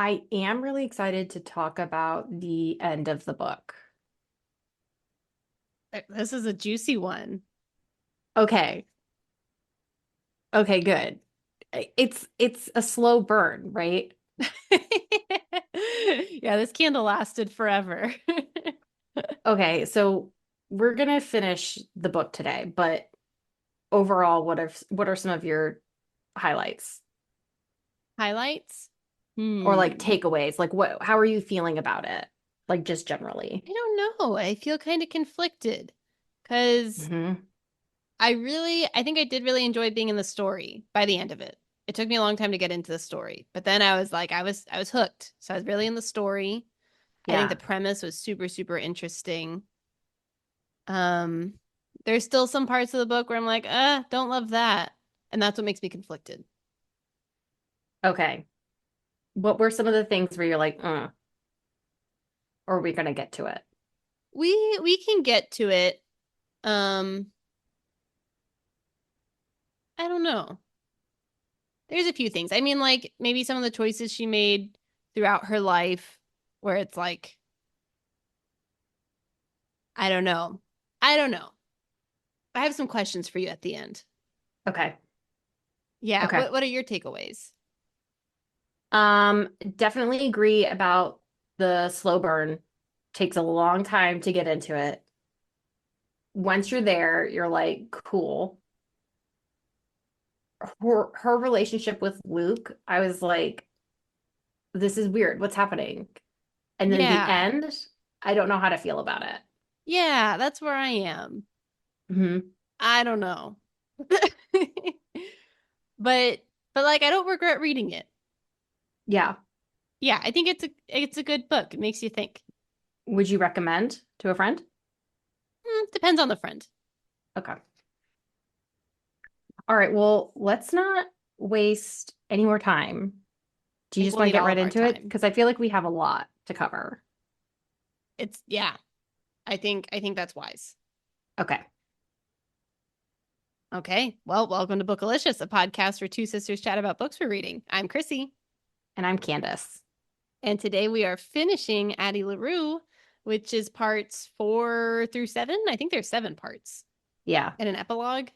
I am really excited to talk about the end of the book. This is a juicy one. Okay. Okay, good. It's a slow burn, right? Yeah, this candle lasted forever. Okay, so we're gonna finish the book today, but overall, what are some of your highlights Highlights? or like Hmm. takeaways? Like how are you feeling about it? Like just generally. I don't know. I feel kind of conflicted because Hmm. I think I did really enjoy being in the story by the end of it. It took me a long time to get into the story, but then I was like, I was hooked. So I was really in the story. I think the Yeah. premise was super, super interesting. Um, there's still some parts of the book where I'm like, don't love that. And that's what makes me conflicted. Okay. What were some of the things where you're like, or are we gonna get to it? We can get to it. Um, I don't know. There's a few things. I mean, like maybe some of the choices she made throughout her life where it's like, I don't know. I don't know. I have some questions for you at the end. Okay. Yeah, Okay. what are your takeaways? Definitely agree about the slow burn. Takes a long time to get into it. Once you're there, you're like, cool. Her relationship with Luke, I was like, this is weird. What's happening? And then the Yeah. end, I don't know how to feel about it. Yeah, that's where I am. Hmm. I don't know. But like I don't regret reading it. Yeah. Yeah, I think it's a good book. It makes you think. Would you recommend to a friend? Depends on the friend. Okay. All right. Well, let's not waste any more time. I Do you think just we'll want to need get all right of our into it? time. Because I feel like we have a lot to cover. It's yeah. I think that's wise. Okay. Okay. Well, welcome to Bookalicious, a podcast where two sisters chat about books we're reading. I'm Chrissy, And I'm Candice. and today we are finishing Addie LaRue, which is parts 4 through 7. I think there's 7 parts Yeah. and an epilogue.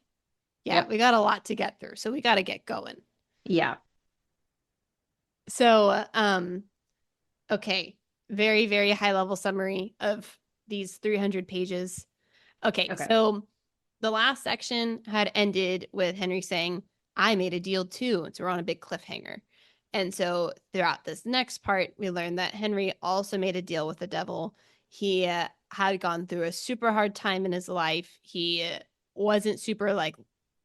Yeah, Yep. we got a lot to get through, so we got to get going. Yeah. So, okay, very, very high level summary of these 300 pages. Okay, Okay. so the last section had ended with Henry saying, I made a deal too. And so we're on a big cliffhanger. And so throughout this next part, we learned that Henry also made a deal with the devil. He had gone through a super hard time in his life. He wasn't super, like,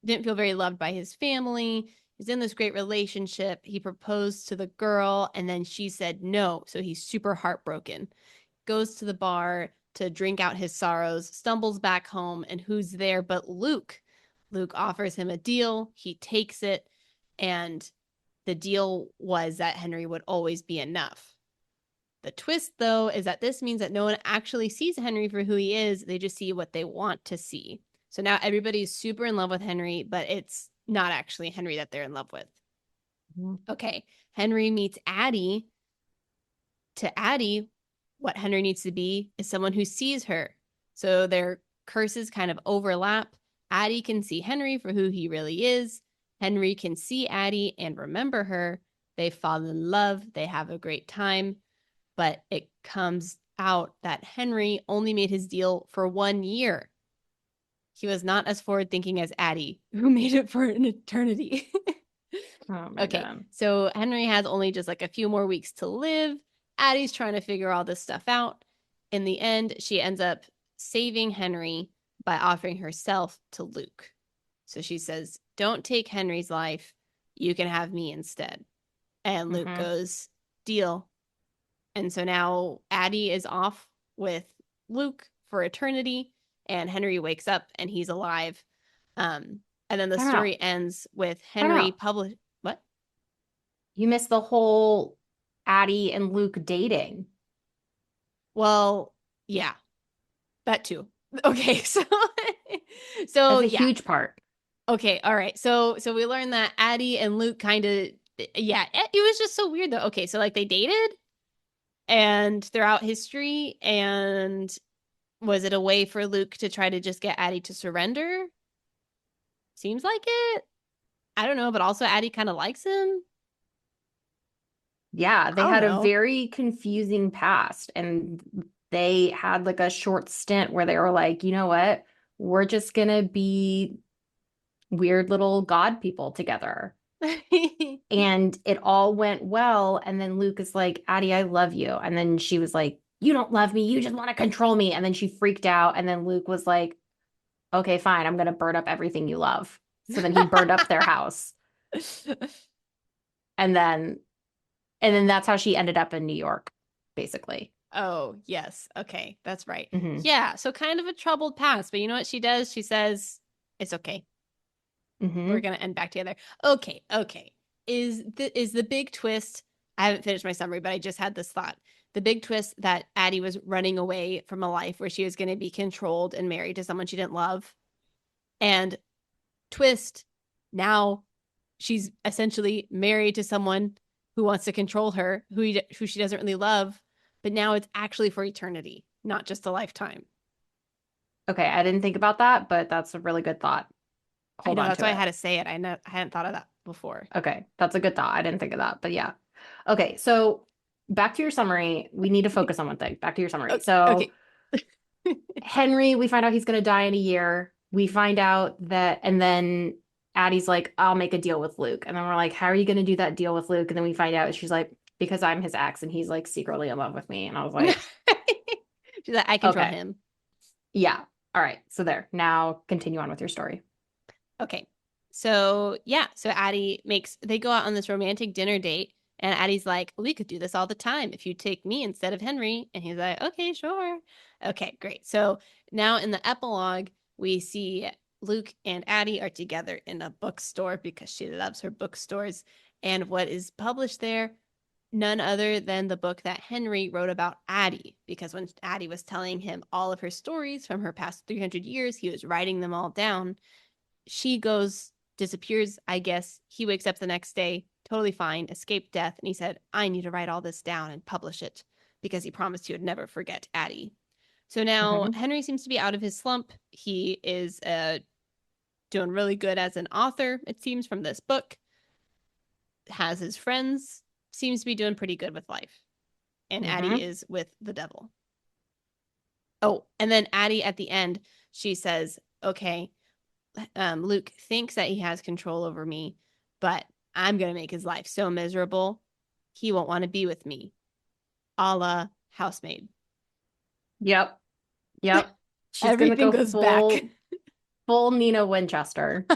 didn't feel very loved by his family. He's in this great relationship. He proposed to the girl, and then she said no. So he's super heartbroken. Goes to the bar to drink out his sorrows, stumbles back home, and who's there but Luke? Luke offers him a deal. He takes it, and the deal was that Henry would always be enough. The twist, though, is that this means that no one actually sees Henry for who he is. They just see what they want to see. So now everybody's super in love with Henry, but it's not actually Henry that they're in love with. Mhm. Okay, Henry meets Addie. To Addie, what Henry needs to be is someone who sees her. So their curses kind of overlap. Addie can see Henry for who he really is. Henry can see Addie and remember her. They fall in love. They have a great time. But it comes out that Henry only made his deal for 1 year. He was not as forward thinking as Addie, who made it for an eternity. Oh my Okay, God. so Henry has only just like a few more weeks to live. Addie's trying to figure all this stuff out. In the end, she ends up saving Henry by offering herself to Luke. So she says, don't take Henry's life. You can have me instead. And Luke Hmm. goes, deal. And so now Addie is off with Luke for eternity, and Henry wakes up and he's alive. And then the Time out. story ends with Time Henry out. publish what? You missed the whole Addie and Luke dating. Well, yeah, that too. Okay, so so That's a yeah. huge part. Okay, all right. So we learned that Addie and Luke kind of Yeah, it was just so weird though. Okay, so like they dated and throughout history, and was it a way for Luke to try to just get Addie to surrender? Seems like it. I don't know, but also Addie kind of likes him. Yeah, I they don't had a know. very confusing past, and they had like a short stint where they were like, you know what? We're just gonna be weird little god people together. And it all went well. And then Luke is like, Addie, I love you. And then she was like, you don't love me. You just want to control me. And then she freaked out. And then Luke was like, okay, fine. I'm going to burn up everything you love. So then he burned up their house. And then, and then that's how she ended up in New York, basically. Oh, yes. Okay, that's right. Hmm. Yeah, so kind of a troubled past, but you know what she does? She says, it's okay. We're Hmm. gonna end back together. Okay, okay. Is the big twist? I haven't finished my summary, but I just had this thought. The big twist that Addie was running away from a life where she was going to be controlled and married to someone she didn't love. And twist, now she's essentially married to someone who wants to control her, who she doesn't really love, but now it's actually for eternity, not just a lifetime. Okay. I didn't think about that, but that's a really good thought. I Hold know on that's to why I it. had to say it. I hadn't thought of that before. Okay. That's a good thought. I didn't think of that, but yeah. Okay. So back to your summary. We need to focus on one thing. Back to your summary. Okay. So, Okay. Henry, we find out he's going to die in a year. We find out that, and then Addie's like, I'll make a deal with Luke. And then we're like, how are you going to do that deal with Luke? And then we find out she's like, because I'm his ex and he's like secretly in love with me. And I was like, She's like, I control okay, him. yeah. All right. So there. Now continue on with your story. Okay. So yeah, so Addie makes they go out on this romantic dinner date, and Addie's like, we could do this all the time if you take me instead of Henry. And he's like, okay, sure. Okay, great. So now in the epilogue, we see Luke and Addie are together in a bookstore because she loves her bookstores. And what is published there? None other than the book that Henry wrote about Addie, because when Addie was telling him all of her stories from her past 300 years, he was writing them all down. She goes, disappears, I guess. He wakes up the next day, totally fine, escaped death. And he said, I need to write all this down and publish it because he promised he would never forget Addie. So now Hmm. Henry seems to be out of his slump. He is doing really good as an author, it seems, from this book, has his friends, seems to be doing pretty good with life. And Addie Hmm. is with the devil. Oh, and then Addie at the end, she says, okay, Luke thinks that he has control over me, but I'm going to make his life so miserable, he won't want to be with me, a la housemaid. Yep. Yep. She's going to Everything go goes back. full Nina Winchester.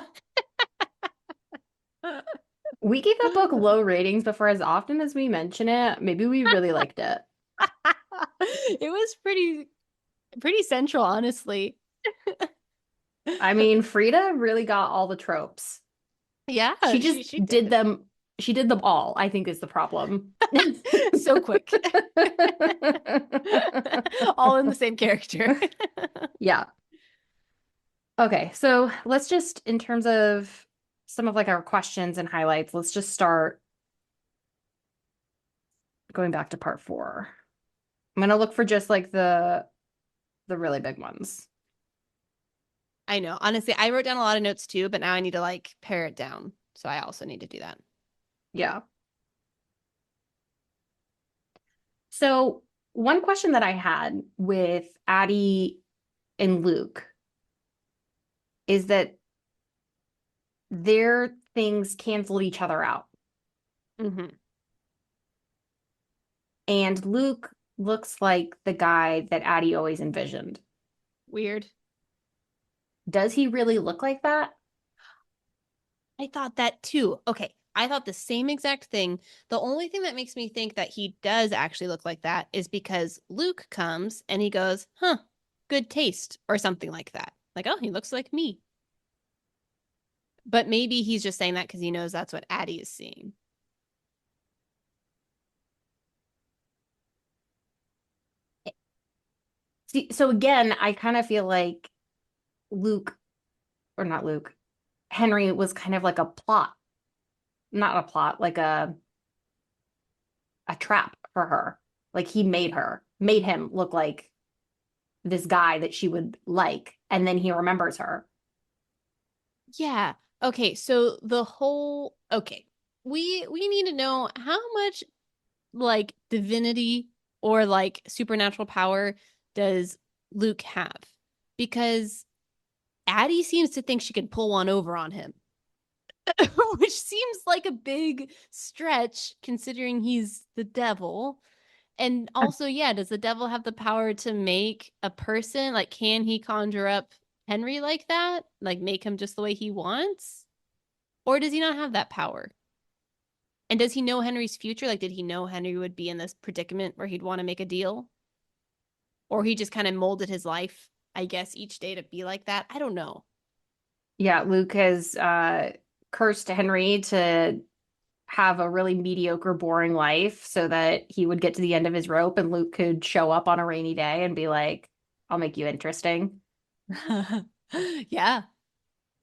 We gave that book low ratings, but for as often as we mention it, maybe we really liked it. It was pretty central, honestly. I mean, Frida really got all the tropes. Yeah, She she just she did did. them. She did them all, I think is the problem. So quick. All in the same character. Yeah. Okay. So let's just, in terms of some of like our questions and highlights, let's just start going back to part 4. I'm gonna look for just like the really big ones. I know. Honestly, I wrote down a lot of notes too, but now I need to like pare it down. So I also need to do that. Yeah. So one question that I had with Addie and Luke is that their things canceled each other out. Hmm. And Luke looks like the guy that Addie always envisioned. Weird. Does he really look like that? I thought that too. Okay. I thought the same exact thing. The only thing that makes me think that he does actually look like that is because Luke comes and he goes, huh, good taste, or something like that. Like, oh, he looks like me. But maybe he's just saying that because he knows that's what Addie is seeing. See, so again, I kind of feel like Luke, or not Luke, Henry was kind of like a plot, not a plot, like a trap for her. Like he made him look like this guy that she would like, and then he remembers her. Yeah. Okay, so the whole okay. We need to know how much like divinity or like supernatural power does Luke have? Because Addie seems to think she can pull one over on him, which seems like a big stretch considering he's the devil. And also, yeah, does the devil have the power to make a person? Like, can he conjure up Henry like that? Like, make him just the way he wants? Or does he not have that power? And does he know Henry's future? Like, did he know Henry would be in this predicament where he'd want to make a deal? Or he just kind of molded his life, I guess, each day to be like that? I don't know. Yeah, Luke has cursed Henry to have a really mediocre, boring life so that he would get to the end of his rope and Luke could show up on a rainy day and be like, I'll make you interesting. Yeah.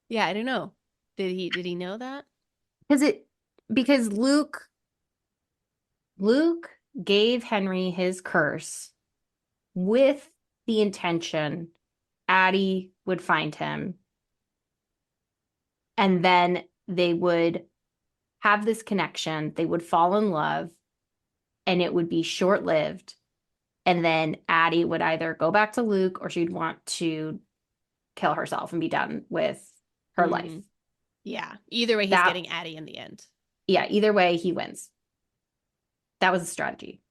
Yeah, I don't know. Did he know that? Because it because Luke gave Henry his curse with the intention Addie would find him and then they would have this connection, they would fall in love, and it would be short-lived. And then Addie would either go back to Luke or she'd want to kill herself and be done with her life. Mm, yeah. Either way, he's That, getting Addie in the end. yeah, either way, he wins. That was a strategy.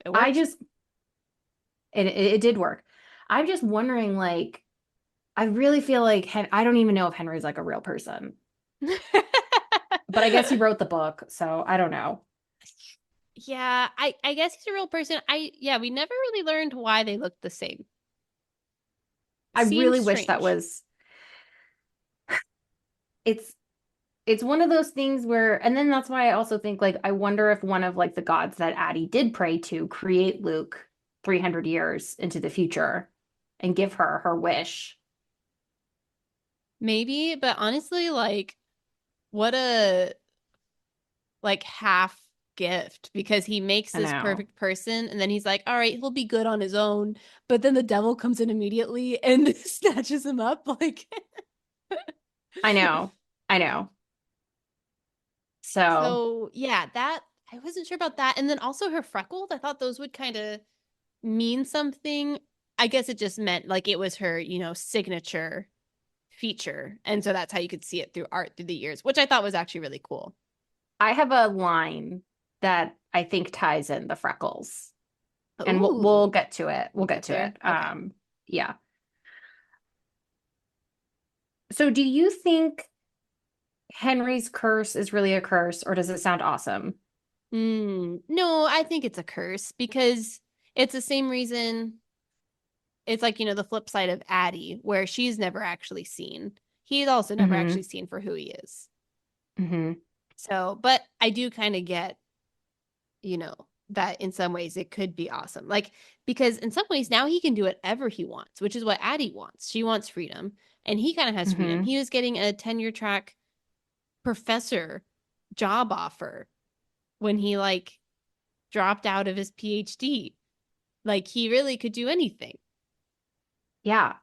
It I worked. just, it did work. I'm just wondering, like, I really feel like I don't even know if Henry's like a real person, but I guess he wrote the book, so I don't know. Yeah, I guess he's a real person. Yeah, we never really learned why they looked the same. I Seems really wish that strange. was it's it's one of those things where, and then that's why I also think like I wonder if one of like the gods that Addie did pray to create Luke 300 years into the future and give her her wish. Maybe, but honestly, like, what a like half gift because he makes I this know. perfect person and then he's like, all right, he'll be good on his own. But then the devil comes in immediately and snatches him up. Like, I know. I know. So so yeah, that I wasn't sure about that. And then also her freckles, I thought those would kind of mean something. I guess it just meant like it was her, signature feature. And so that's how you could see it through art through the years, which I thought was actually really cool. I have a line that I think ties in the freckles. And we'll Ooh, get to it. We'll get get to there. it. Okay. Yeah. So do you think Henry's curse is really a curse, or does it sound awesome? No, I think it's a curse because it's the same reason. It's like, the flip side of Addie, where she's never actually seen. He's also never Mm-hmm. actually seen for who he is. Mm-hmm. So, but I do kind of get, that in some ways it could be awesome. Like, because in some ways now he can do whatever he wants, which is what Addie wants. She wants freedom, and he kind of has freedom. Mm-hmm. He was getting a tenure track professor job offer when he like dropped out of his PhD. Like he really could do anything. Yeah.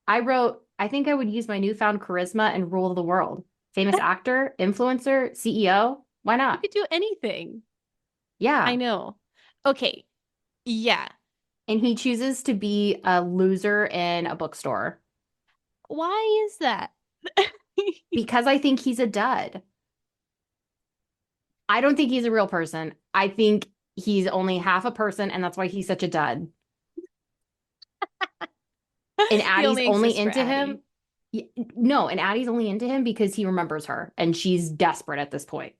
I think I would use my newfound charisma and rule the world. Famous actor, influencer, CEO. Why He not? could do anything. I Yeah. know. Okay. Yeah. And he chooses to be a loser in a bookstore Why is that? because I think he's a dud. I don't think he's a real person. I think he's only half a person, and that's why he's such a dud. And He Addie's only only exists for into him. Addie. No, and Addie's only into him because he remembers her and she's desperate at this point.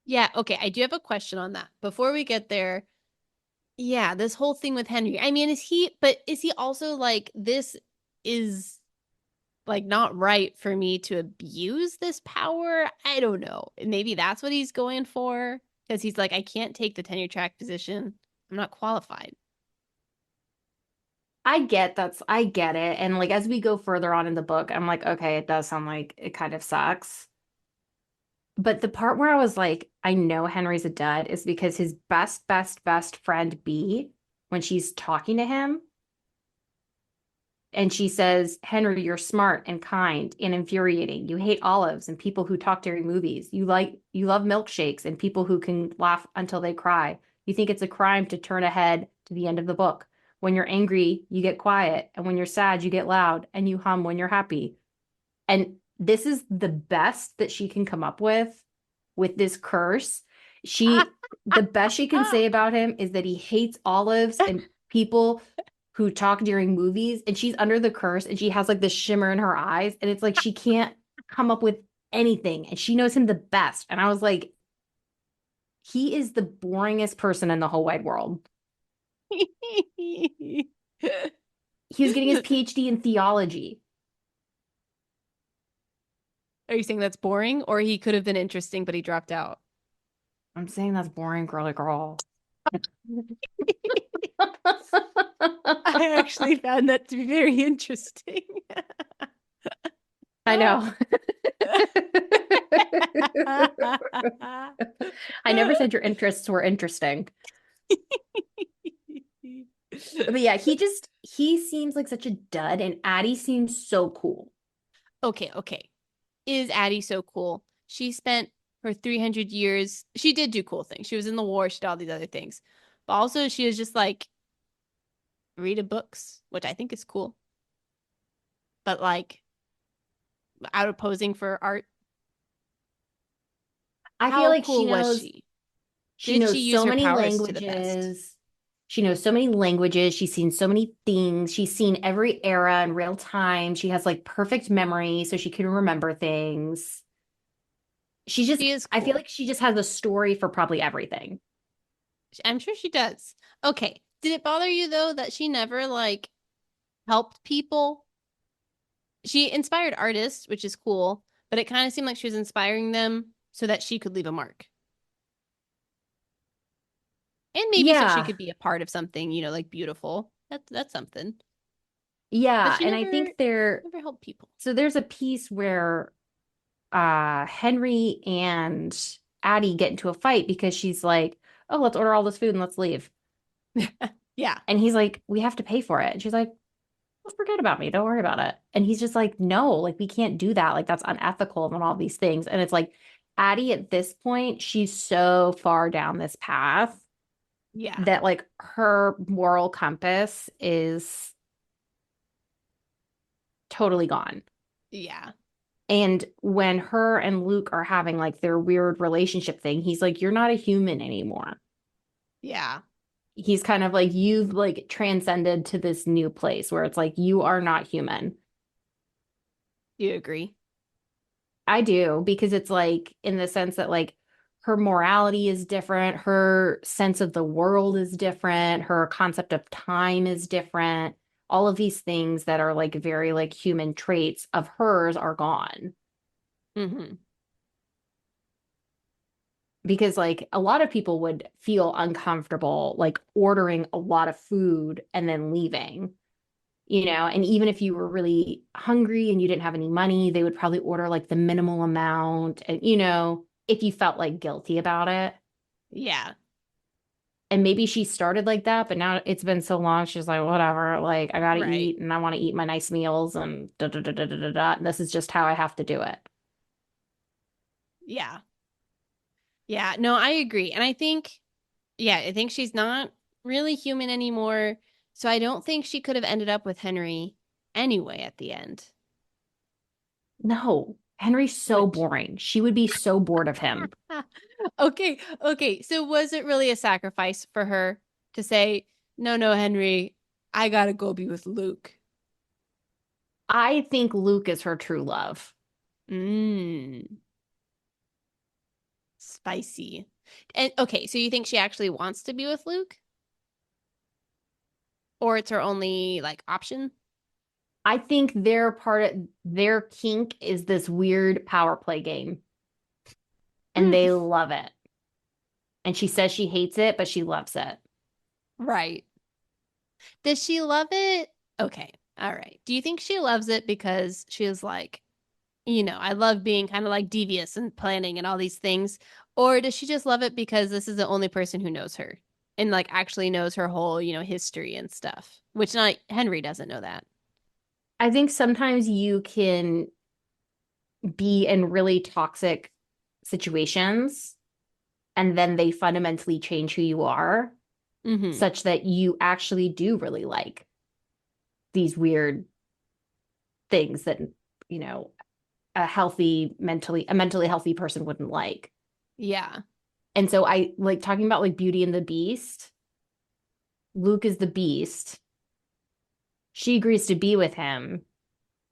Yeah. Okay. I do have a question on that. Before we get there, yeah, this whole thing with Henry. I mean, is he also like, this is like not right for me to abuse this power? I don't know. Maybe that's what he's going for because he's like, I can't take the tenure track position. I'm not qualified. I get it. And like as we go further on in the book, I'm like, okay, it does sound like it kind of sucks. But the part where I was like, I know Henry's a dud is because his best friend B, when she's talking to him, and she says, Henry, you're smart and kind and infuriating. You hate olives and people who talk during movies. You love milkshakes and people who can laugh until they cry. You think it's a crime to turn ahead to the end of the book. When you're angry, you get quiet. And when you're sad, you get loud and you hum when you're happy. And this is the best that she can come up with this curse. The best she can say about him is that he hates olives and people who talk during movies. And she's under the curse and she has like this shimmer in her eyes. And it's like she can't come up with anything. And she knows him the best. And I was like, he is the boringest person in the whole wide world. He was getting his PhD in theology. Are you saying that's boring, or he could have been interesting, but he dropped out? I'm saying that's boring, girly girl. I actually found that to be very interesting. I know. I never said your interests were interesting. But yeah, he seems like such a dud and Addie seems so cool. Okay. Is Addie so cool? She spent her 300 years. She did do cool things. She was in the war. She did all these other things. But also, she was just like, reading books, which I think is cool. But like, out of posing for art, I feel how like cool was she? she Did she knows use so her many powers to the best? languages. She knows so many languages. She's seen so many things. She's seen every era in real time. She has like perfect memory so she can remember things. She just She is I feel cool. like she just has a story for probably everything. I'm sure she does. Okay. Did it bother you though that she never like helped people? She inspired artists, which is cool, but it kind of seemed like she was inspiring them so that she could leave a mark. And maybe so she Yeah. could be a part of something, like beautiful. That's something. But Yeah, she and I never think there never helped people. so there's a piece where Henry and Addie get into a fight because she's like, "Oh, let's order all this food and let's leave." Yeah. And he's like, "We have to pay for it." And she's like, "Well, forget about me. Don't worry about it." And he's just like, "No, like we can't do that. Like that's unethical and all these things." And it's like Addie at this point, she's so far down this path Yeah. that like her moral compass is totally gone. Yeah. And when her and Luke are having like their weird relationship thing, he's like, "You're not a human anymore." Yeah. He's kind of like, "You've like transcended to this new place where it's like, you are not human." You agree? I do, because it's like, in the sense that like her morality is different, her sense of the world is different, her concept of time is different. All of these things that are like very like human traits of hers are gone. Mm-hmm. Because like a lot of people would feel uncomfortable like ordering a lot of food and then leaving, and even if you were really hungry and you didn't have any money, they would probably order like the minimal amount, and if you felt like guilty about it. Yeah. And maybe she started like that, but now it's been so long, she's like, whatever, like I gotta Right. eat and I want to eat my nice meals and da da da da da da da, and this is just how I have to do it. Yeah. Yeah. No, I agree. And I think she's not really human anymore. So I don't think she could have ended up with Henry anyway at the end. No, Henry's so Which boring. She would be so bored of him. okay. So was it really a sacrifice for her to say, no, no, Henry, I gotta go be with Luke? I think Luke is her true love. Mmm, spicy. And okay, so you think she actually wants to be with Luke? Or it's her only like option? I think their kink is this weird power play game, and Mm, they love it. And she says she hates it, but she loves it. right. Does she love it? Okay. All right. Do you think she loves it because she was like, I love being kind of like devious and planning and all these things? Or does she just love it because this is the only person who knows her and like actually knows her whole, history and stuff, which not Henry doesn't know that. I think sometimes you can be in really toxic situations and then they fundamentally change who you are Mm-hmm. such that you actually do really like these weird things that, you know, a mentally healthy person wouldn't like. Yeah. And so I like talking about like Beauty and the Beast. Luke is the beast. She agrees to be with him.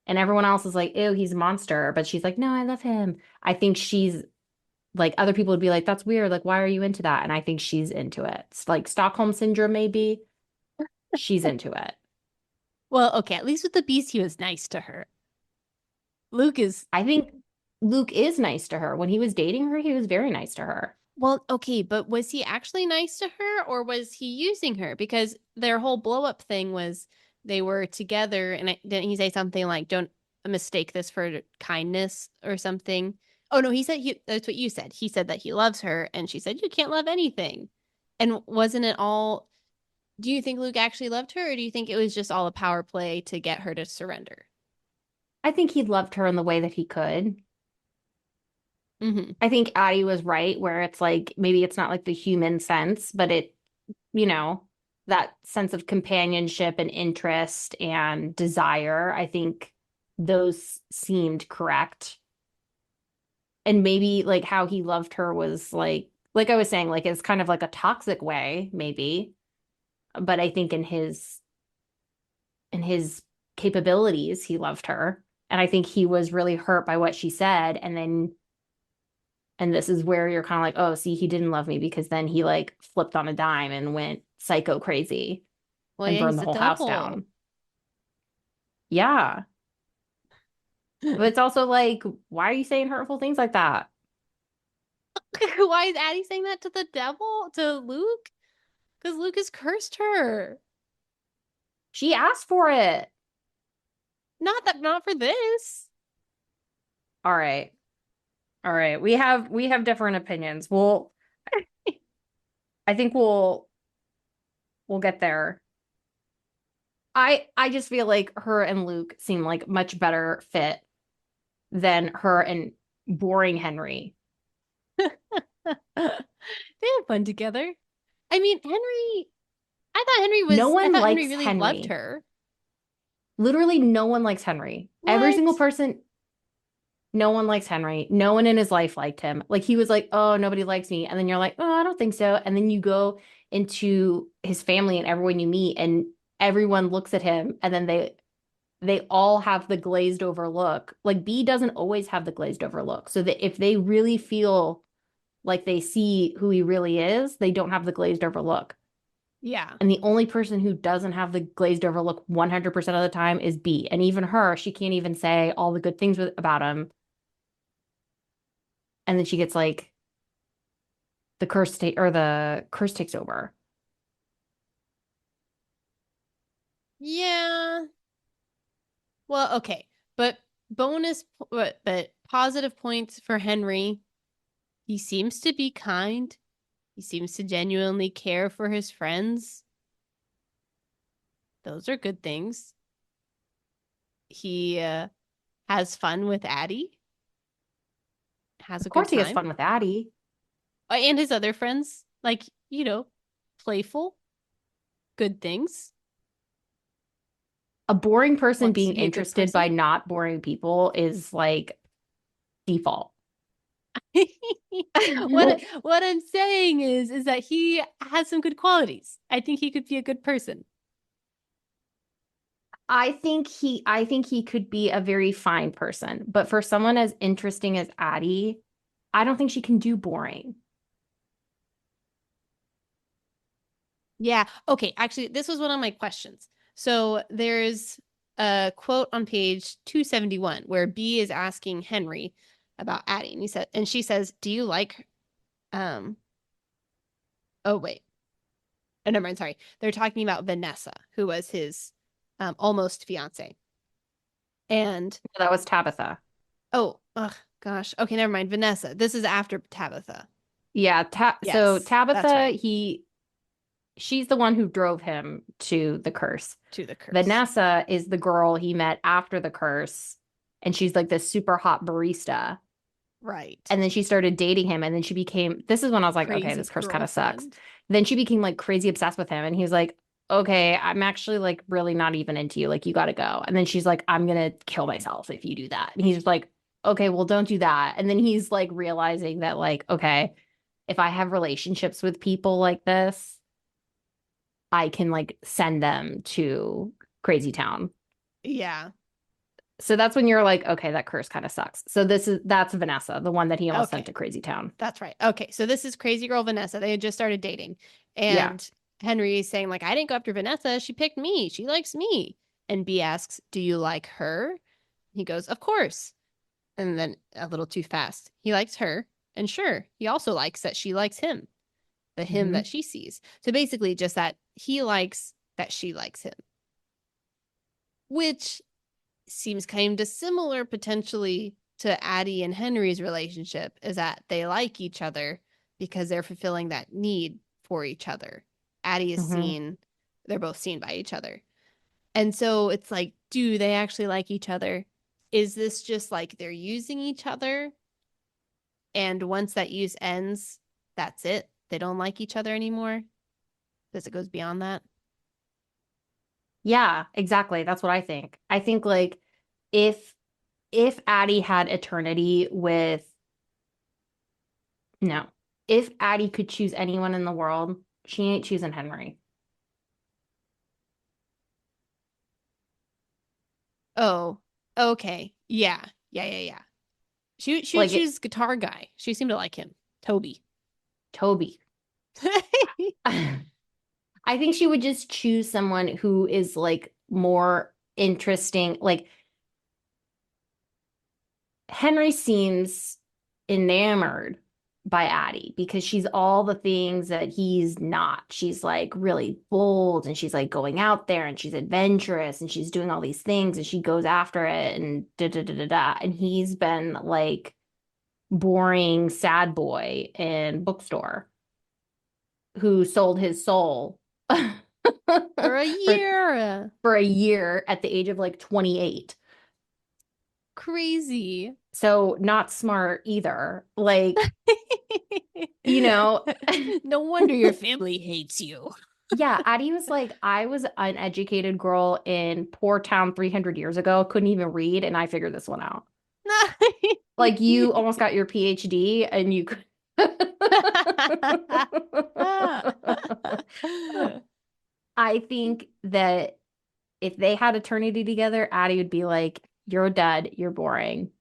And everyone else is like, ew, he's a monster. But she's like, no, I love him. I think she's like, other people would be like, that's weird. Like, why are you into that? And I think she's into it. It's like Stockholm Syndrome, maybe. She's into it. Well, okay, at least with the beast, he was nice to her. Luke is, I think Luke is nice to her. When he was dating her, he was very nice to her. well, okay, but was he actually nice to her or was he using her? Because their whole blow up thing was they were together, and didn't he say something like, don't mistake this for kindness or something? Oh, no, that's what you said. He said that he loves her, and she said, you can't love anything. And wasn't it all, do you think Luke actually loved her, or do you think it was just all a power play to get her to surrender? I think he loved her in the way that he could. Mm-hmm. I think Addie was right, where it's like maybe it's not like the human sense, but it, you know, that sense of companionship and interest and desire. I think those seemed correct. And maybe like how he loved her was like I was saying, like it's kind of like a toxic way, maybe. But I think in his capabilities, he loved her. And I think he was really hurt by what she said. And this is where you're kind of like, oh, see, he didn't love me because then he like flipped on a dime and went psycho crazy Well, and yeah, burned he's the a whole house devil. down. Yeah. But it's also like, why are you saying hurtful things like that? Why is Addie saying that to the devil, to Luke? Because Luke has cursed her. She asked for it. Not for this. All right. All right. We have different opinions. I think we'll get there. I just feel like her and Luke seem like much better fit than her and boring Henry. They had fun together. I mean, No I one thought Henry likes really loved Henry. her. Literally, no one likes Henry. Every single What? person, no one likes Henry. No one in his life liked him. Like he was like, oh, nobody likes me. And then you're like, oh, I don't think so. And then you go into his family and everyone you meet, and everyone looks at him, and then they all have the glazed over look. Like B doesn't always have the glazed over look. So that if they really feel like they see who he really is, they don't have the glazed over look. Yeah. And the only person who doesn't have the glazed over look 100% of the time is B. And even her, she can't even say all the good things about him. And then she gets like the curse takes over. Yeah. Well, okay. But but positive points for Henry. He seems to be kind. He seems to genuinely care for his friends. Those are good things. He has fun with Addie, has Of a good course he has time. fun with Addie. And his other friends, like, playful, good things. A boring person Wants to being be a good interested by person. not boring people is like default. What I'm saying is that he has some good qualities. I think he could be a good person. I think he could be a very fine person, but for someone as interesting as Addie, I don't think she can do boring. Yeah. Okay. Actually, this was one of my questions. So there's a quote on page 271 where B is asking Henry about Addie, and she says, "Do you like?" Um. Oh wait. Oh, never mind. Sorry. They're talking about Vanessa, who was his almost fiance. And That was Tabitha. Gosh. Okay, never mind. Vanessa. This is after Tabitha. Yeah, so Yes, that's Tabitha, right. she's the one who drove him to the curse. To the curse. Vanessa is the girl he met after the curse, and she's like this super hot barista. Right. And then she started dating him, and then she became, this is when I was like, okay, Crazy this curse kind of sucks. girlfriend. Then she became like crazy obsessed with him, and he was like, okay, I'm actually like really not even into you. Like, you got to go. And then she's like, I'm gonna kill myself if you do that. And he's just like, okay, well, don't do that. And then he's like realizing that, like, okay, if I have relationships with people like this, I can like send them to crazy town. Yeah. So that's when you're like, okay, that curse kind of sucks. So that's Vanessa, the one that he almost sent Okay. to crazy town. That's right. Okay. So this is crazy girl Vanessa. They had just started dating. Yeah. And Henry is saying, like, I didn't go after Vanessa. She picked me. She likes me. And B asks, do you like her? He goes, of course. And then a little too fast. He likes her. And sure, he also likes that she likes him, the him Hmm. that she sees. So basically, just that he likes that she likes him, which seems kind of similar potentially to Addie and Henry's relationship, is that they like each other because they're fulfilling that need for each other. Addie is Hmm. seen, they're both seen by each other. And so it's like, do they actually like each other? Is this just like they're using each other? And once that use ends, that's it. They don't like each other anymore. Because it goes beyond that. Yeah, exactly. That's what I think. I think like if if Addie had eternity with no, if Addie could choose anyone in the world, she ain't choosing Henry. Oh, okay. Yeah. Yeah, yeah, yeah. She would Like choose guitar guy. She seemed to like him. Toby. Toby. I think she would just choose someone who is like more interesting. Like Henry seems enamored by Addie because she's all the things that he's not. She's like really bold and she's like going out there and she's adventurous and she's doing all these things and she goes after it and da da da da da. And he's been like boring sad boy in bookstore who sold his soul For a for year. for a year at the age of like 28. Crazy. So not smart either. Like, you know, No wonder your family hates you. yeah, Addie was like, I was an educated girl in poor town 300 years ago, couldn't even read, and I figured this one out. Like, you almost got your PhD and you could. I think that if they had eternity together, Addie would be like, you're a dud, you're boring.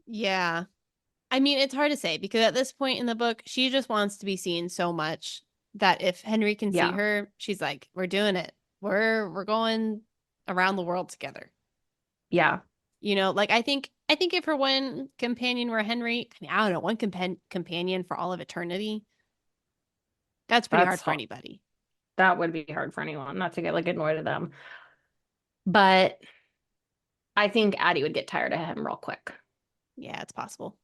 Yeah. I mean, it's hard to say because at this point in the book, she just wants to be seen so much that if Henry can see Yeah, her, she's like, "We're doing it. We're going around the world together." yeah, Like I think if her one companion were Henry, I mean, I don't know, one companion for all of eternity, that's pretty hard that's for hard. anybody. That would be hard for anyone not to get like annoyed at them. But I think Addie would get tired of him real quick. Yeah, it's possible.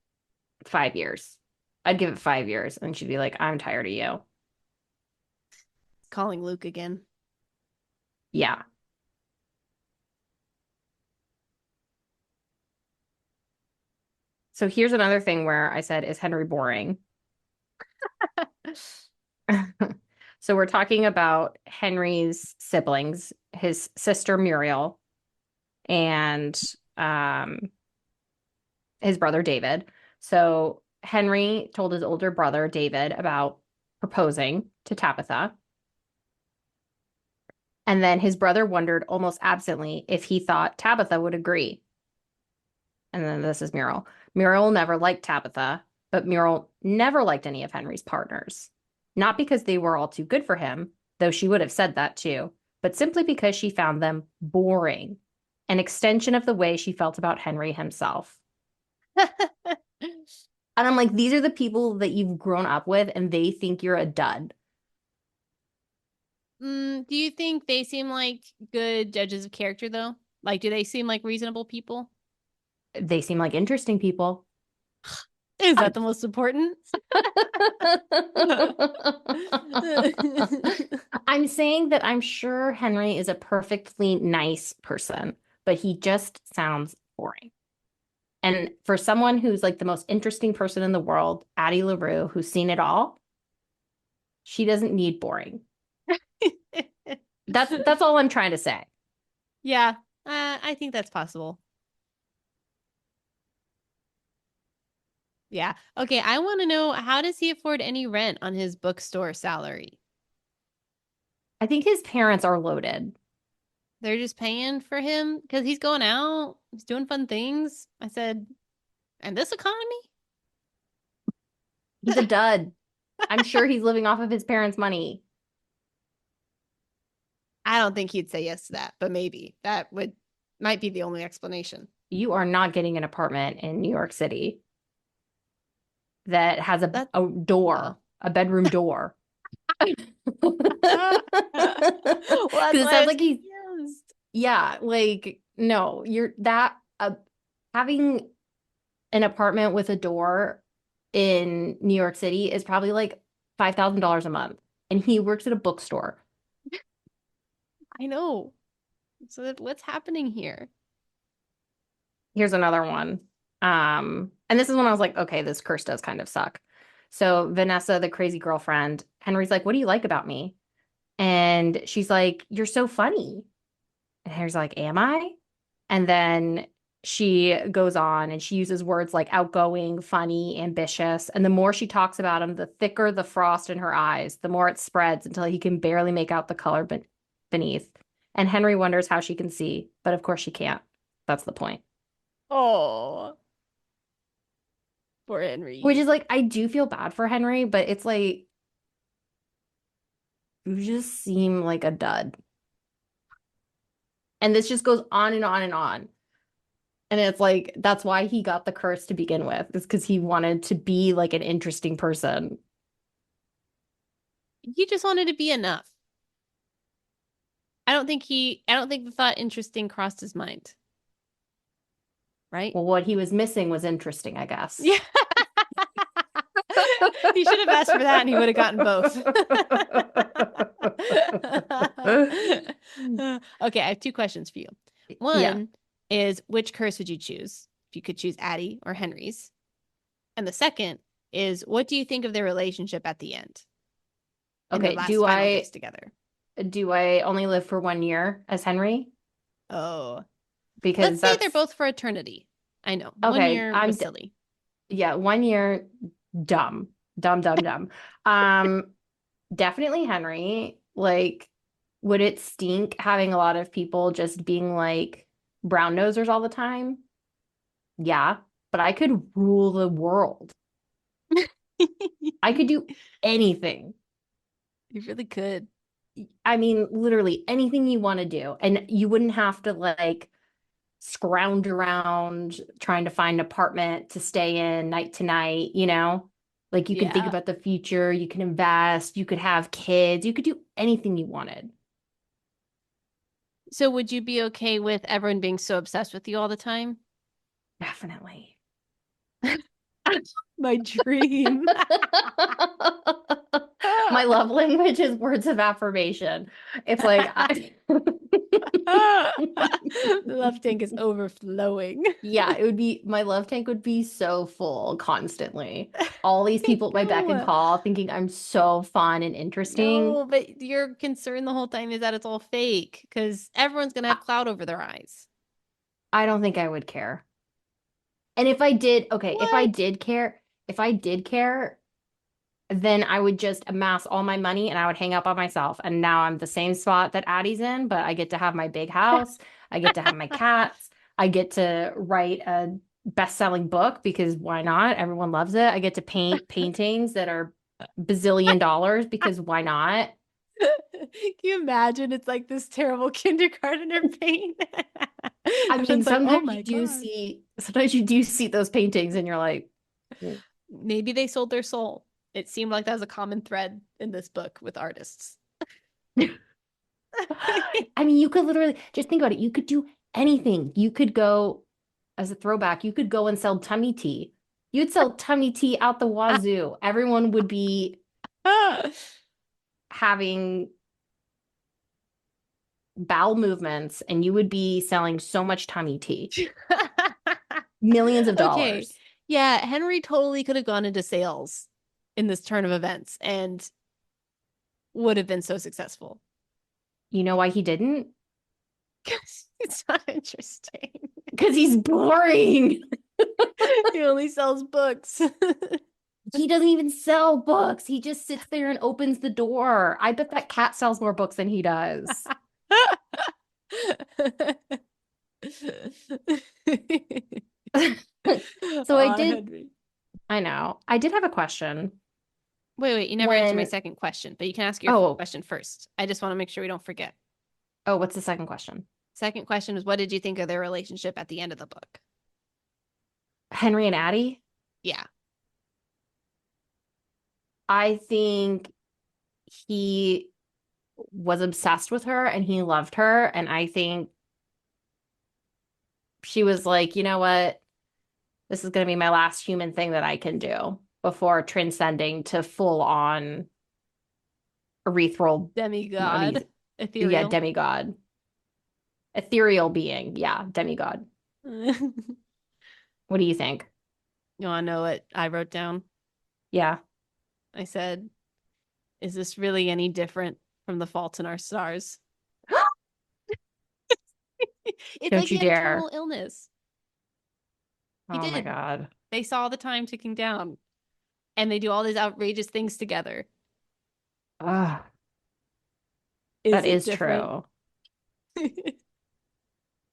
5 years. I'd give it 5 years and she'd be like, I'm tired of you. Calling Luke again. Yeah. So here's another thing where I said, is Henry boring? So we're talking about Henry's siblings, his sister Muriel and um, his brother David. So Henry told his older brother David about proposing to Tabitha. And then his brother wondered almost absently if he thought Tabitha would agree. And then this is Muriel. Muriel never liked Tabitha, but Muriel never liked any of Henry's partners. Not because they were all too good for him, though she would have said that too, but simply because she found them boring, an extension of the way she felt about Henry himself. And I'm like, these are the people that you've grown up with, and they think you're a dud. Do you think they seem like good judges of character though? Like, do they seem like reasonable people? They seem like interesting people. Is that the most important? I'm saying that I'm sure Henry is a perfectly nice person, but he just sounds boring. And for someone who's like the most interesting person in the world, Addie LaRue, who's seen it all, she doesn't need boring. That's all I'm trying to say. Yeah, I think that's possible. Yeah. Okay, I want to know, how does he afford any rent on his bookstore salary? I think his parents are loaded. They're just paying for him because he's going out, he's doing fun things. I said, and this economy? He's a dud. I'm sure he's living off of his parents' money. I don't think he'd say yes to that, but maybe that would might be the only explanation. You are not getting an apartment in New York City that has That a door, well, a bedroom door. well, Because that's it why I sounds was like he's, confused. yeah, like, no, you're that, having an apartment with a door in New York City is probably like $5,000 a month. And he works at a bookstore. I know. So what's happening here? Here's another one. And this is when I was like, okay, this curse does kind of suck. So Vanessa, the crazy girlfriend, Henry's like, what do you like about me? And she's like, you're so funny. And Henry's like, am I? And then she goes on and she uses words like outgoing, funny, ambitious. And the more she talks about him, the thicker the frost in her eyes, the more it spreads until he can barely make out the color beneath. And Henry wonders how she can see, but of course she can't. That's the point. Oh, poor Which Henry. is like, I do feel bad for Henry, but it's like, you just seem like a dud. And this just goes on and on and on. And it's like, that's why he got the curse to begin with, is because he wanted to be like an interesting person. He just wanted to be enough. I don't think the thought interesting crossed his mind, right? Well, what he was missing was interesting, I guess. Yeah. He should have asked for that and he would have gotten both. Okay, I have two questions for you. Yeah. One is, which curse would you choose if you could choose Addie or Henry's? And the second is, what do you think of their relationship at the end in their Okay. last final days together? Do I only live for 1 year as Henry? Oh, Because let's say they're that's both for eternity. I know, one okay. year was silly. Yeah, 1 year, dumb, dumb, dumb, dumb. Um, Definitely Henry. Like, would it stink having a lot of people just being like brown nosers all the time? Yeah, but I could rule the world. I could do anything. You really could. I mean, literally anything you want to do. And you wouldn't have to like scrounge around trying to find an apartment to stay in night to night, you know? Like you can think Yeah. about the future, you can invest, you could have kids, you could do anything you wanted. So would you be okay with everyone being so obsessed with you all the time? Definitely. My dream. My love language is words of affirmation. It's like The love tank is overflowing. yeah, it would be my love tank would be so full constantly. All these people at my beck and No, call thinking I'm so fun and interesting. no, but your concern the whole time is that it's all fake because everyone's gonna I, have cloud over their eyes. I don't think I would care. And if I did, okay, What? if I did care, then I would just amass all my money and I would hang up on myself. And now I'm the same spot that Addie's in, but I get to have my big house. I get to have my cats. I get to write a best-selling book because why not? Everyone loves it. I get to paint paintings that are bazillion dollars because why not? Can you imagine? It's like this terrible kindergartner pain. I And mean, it's like, oh my God. sometimes you do see those paintings and you're like, Maybe they sold their soul. It seemed like that was a common thread in this book with artists. I mean, you could literally just think about it. You could do anything. You could go, as a throwback, you could go and sell tummy tea. You'd sell tummy tea out the wazoo. Everyone would be having bowel movements, and you would be selling so much tummy tea. Millions of Okay. dollars. Yeah, Henry totally could have gone into sales in this turn of events and would have been so successful. You know why he didn't? It's not interesting. Because he's boring. He only sells books. He doesn't even sell books. He just sits there and opens the door. I bet that cat sells more books than he does. So I Oh, did, Henry. I know. I did have a question Wait, you never answered my when, second question, but you can ask your oh, question first. I just want to make sure we don't forget. oh, what's the second question? Second question was, what did you think of their relationship at the end of the book? Henry and Addie? Yeah. I think he was obsessed with her and he loved her. And I think she was like, you know what? This is going to be my last human thing that I can do before transcending to full on ethereal, I mean, Demigod. yeah, Ethereal. demigod, ethereal being. Yeah, demigod. You What do you think? want to know what I wrote down? Yeah. I said, is this really any different from The Fault in Our Stars? It's like Don't he you had a dare. terminal illness. He Oh my did. God. They saw the time ticking down and they do all these outrageous things together. Ugh, Is that it is different? true.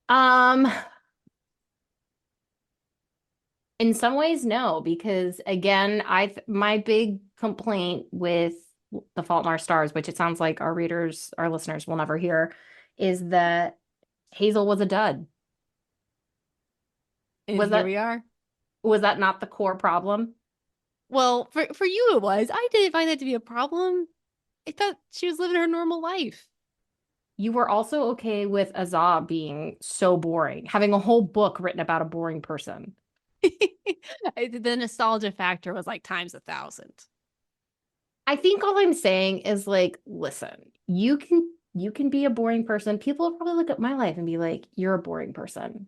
Um, in some ways, no, because again, my big complaint with The Fault in Our Stars, which it sounds like our readers, our listeners will never hear, is that Hazel was a dud. And Was here we that are. was that not the core problem? Well, for you it was. I didn't find that to be a problem. I thought she was living her normal life. You were also okay with Azab being so boring, having a whole book written about a boring person. The nostalgia factor was like times 1,000. I think all I'm saying is like, listen, you can be a boring person. People will probably look at my life and be like, you're a boring person.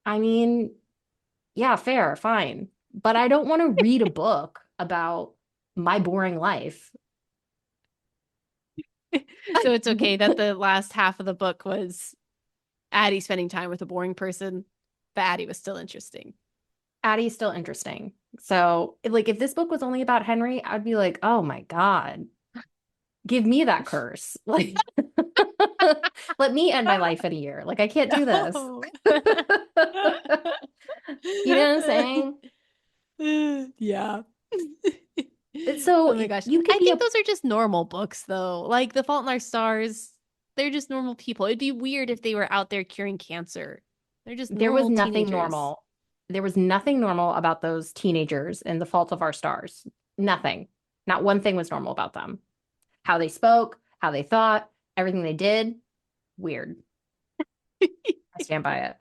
I mean, yeah, fair, fine. But I don't want to read a book about my boring life. So it's okay that the last half of the book was Addie spending time with a boring person, but Addie was still interesting. Addie's still interesting. So, like, if this book was only about Henry, I'd be like, oh my God, give me that curse. Like, let me end my life in a year. Like, I can't do this. No. You know what I'm saying? Yeah. So Oh my gosh. you could I be think a, those are just normal books though. Like The Fault in Our Stars, they're just normal people. It'd be weird if they were out there curing cancer. They're just there was normal nothing teenagers. normal. There was nothing normal about those teenagers in The Fault of Our Stars. Nothing. Not one thing was normal about them. How they spoke, how they thought, everything they did, weird. I stand by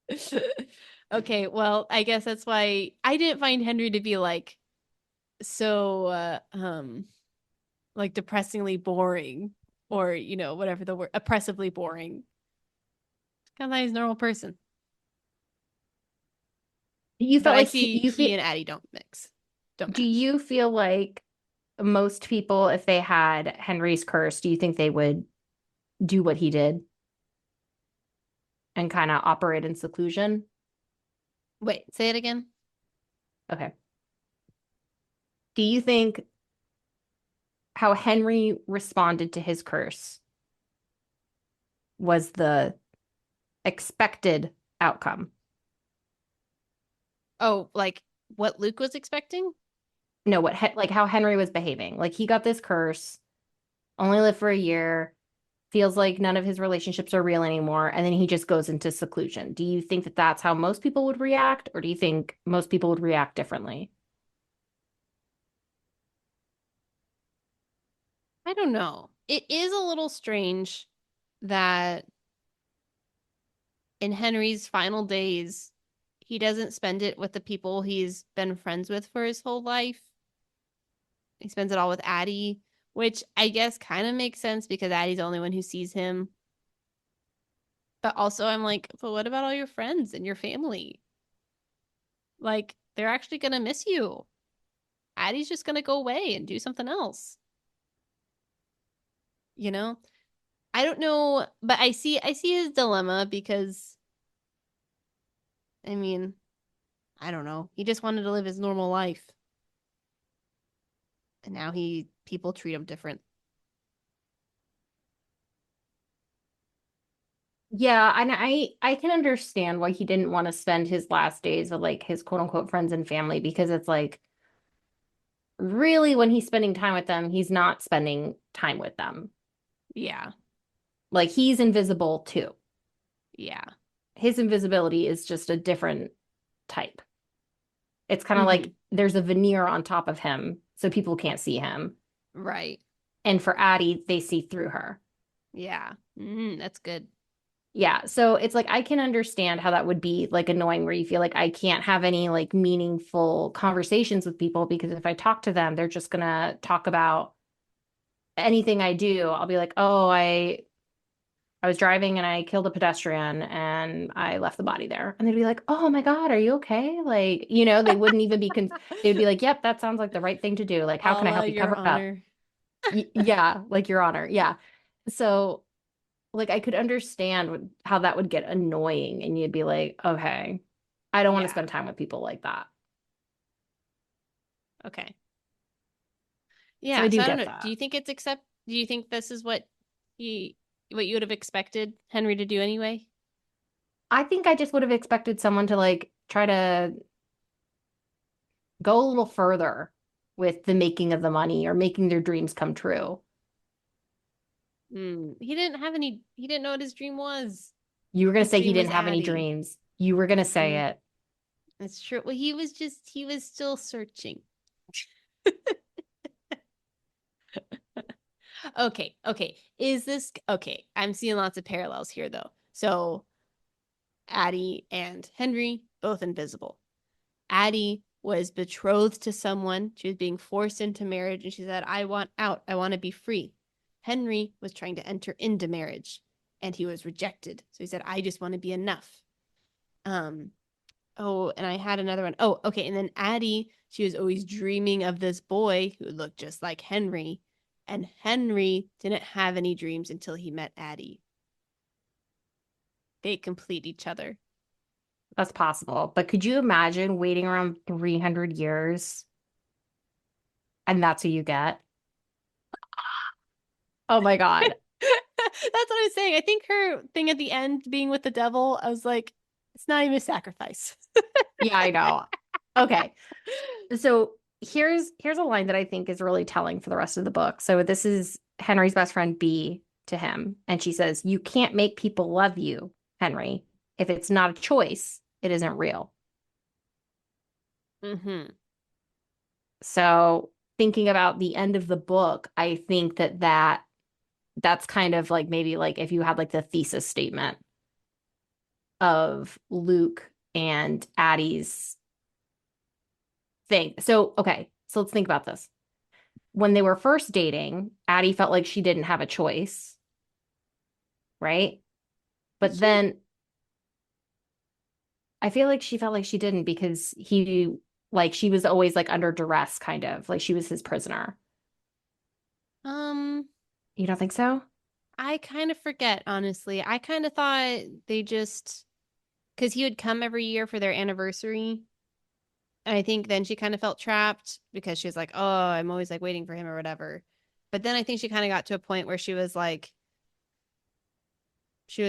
it. Okay, well, I guess that's why I didn't find Henry to be like so like depressingly boring or, whatever the word, oppressively boring. Kind of like he's a normal person. You But felt I like see you he feel, and Addie don't mix. Don't do match. you feel like most people, if they had Henry's curse, do you think they would do what he did and kind of operate in seclusion? Wait, say it again. Okay. Do you think how Henry responded to his curse was the expected outcome? Oh, like what Luke was expecting? No, like how Henry was behaving. Like he got this curse, only lived for a year, feels like none of his relationships are real anymore, and then he just goes into seclusion. Do you think that that's how most people would react, or do you think most people would react differently? I don't know. It is a little strange that in Henry's final days, he doesn't spend it with the people he's been friends with for his whole life. He spends it all with Addie, which I guess kind of makes sense because Addie's the only one who sees him. But also, I'm like, but what about all your friends and your family? Like, they're actually going to miss you. Addie's just going to go away and do something else. You know? I don't know, but I see his dilemma because I mean, I don't know. He just wanted to live his normal life. And now people treat him different. Yeah, and I can understand why he didn't want to spend his last days with like his quote unquote friends and family because it's like really when he's spending time with them, he's not spending time with them. Yeah. Like he's invisible too. Yeah. His invisibility is just a different type. It's kind of Mm-hmm. like there's a veneer on top of him so people can't see him. Right. And for Addie, they see through her. Yeah. That's good. Yeah, so it's like I can understand how that would be like annoying where you feel like I can't have any like meaningful conversations with people because if I talk to them, they're just gonna talk about anything I do. I'll be like, "Oh, I was driving and I killed a pedestrian and I left the body there." And they'd be like, "Oh my God, are you okay?" Like, they wouldn't even be they would be like, "Yep, that sounds like the right thing to do. Like, how can I help you Your cover it up?" honor. Yeah, like your honor. Yeah. So like I could understand how that would get annoying and you'd be like, okay, I don't want to Yeah. spend time with people like that. Okay. So I Yeah. So do I don't get know. Do that. you think do you think this is what you would have expected Henry to do anyway? I think I just would have expected someone to like try to go a little further with the making of the money or making their dreams come true. He didn't know what his dream was. You were going to His say he dream was didn't have any Addie. dreams. You were going to say Mm, it. that's true. Well, he was still searching. Okay, okay. Is this okay? I'm seeing lots of parallels here though. So Addie and Henry, both invisible. Addie was betrothed to someone. She was being forced into marriage and she said, I want out. I want to be free. Henry was trying to enter into marriage and he was rejected. So he said, I just want to be enough. Um, Oh, and I had another one. Oh, okay. And then Addie, she was always dreaming of this boy who looked just like Henry. And Henry didn't have any dreams until he met Addie. They complete each other. That's possible. But could you imagine waiting around 300 years and that's who you get? Oh my God. That's what I was saying. I think her thing at the end being with the devil, I was like, it's not even a sacrifice. Yeah, I know. Okay. So here's a line that I think is really telling for the rest of the book. So this is Henry's best friend B to him, and she says, "You can't make people love you, Henry. If it's not a choice, it isn't real." Mm-hmm. So thinking about the end of the book, I think that's kind of like maybe like if you had like the thesis statement of Luke and Addie's thing. So okay, so let's think about this. When they were first dating, Addie felt like she didn't have a choice, right? Did But she? then I feel like she felt like she didn't because like, she was always like under duress, kind of like she was his prisoner. Um, You don't think so? I kind of forget, honestly. I kind of thought they just because he would come every year for their anniversary. And I think then she kind of felt trapped because she was like, oh, I'm always like waiting for him or whatever. But then I think she kind of got to a point where she was like, you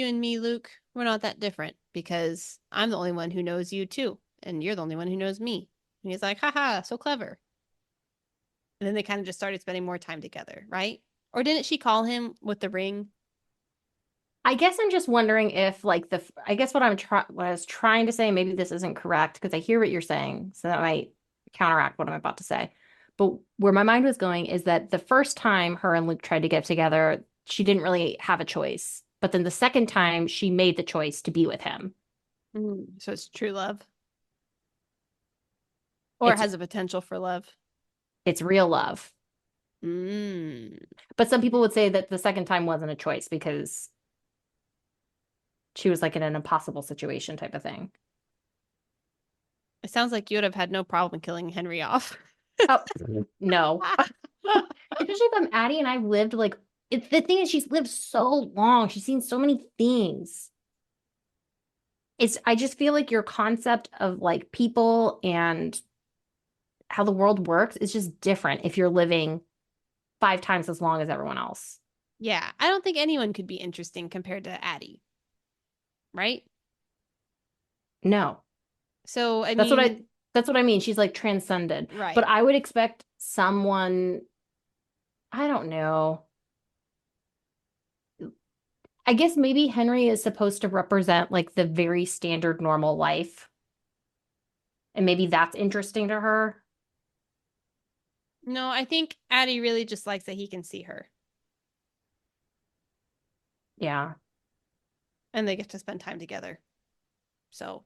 and me, Luke, we're not that different because I'm the only one who knows you too. And you're the only one who knows me. And he's like, haha, so clever. And then they kind of just started spending more time together, right? Or didn't she call him with the ring? I guess I'm just wondering if like I guess what I was trying to say, maybe this isn't correct because I hear what you're saying, so that might counteract what I'm about to say. But where my mind was going is that the first time her and Luke tried to get together, she didn't really have a choice. But then the second time, she made the choice to be with him. So it's true love, or it It's has a potential for love. it's real love. Mm. But some people would say that the second time wasn't a choice because she was like in an impossible situation type of thing. It sounds like you would have had no problem killing Henry off. Oh, no. Especially if I'm Addie and I've lived like the thing is she's lived so long. She's seen so many things. I just feel like your concept of like people and how the world works is just different if you're living 5 times as long as everyone else. Yeah, I don't think anyone could be interesting compared to Addie, right? No. So, I That's what mean, I that's what I mean. She's like transcended. But right. I would expect someone, I don't know. I guess maybe Henry is supposed to represent like the very standard normal life. And maybe that's interesting to her. No, I think Addie really just likes that he can see her Yeah. and they get to spend time together. So,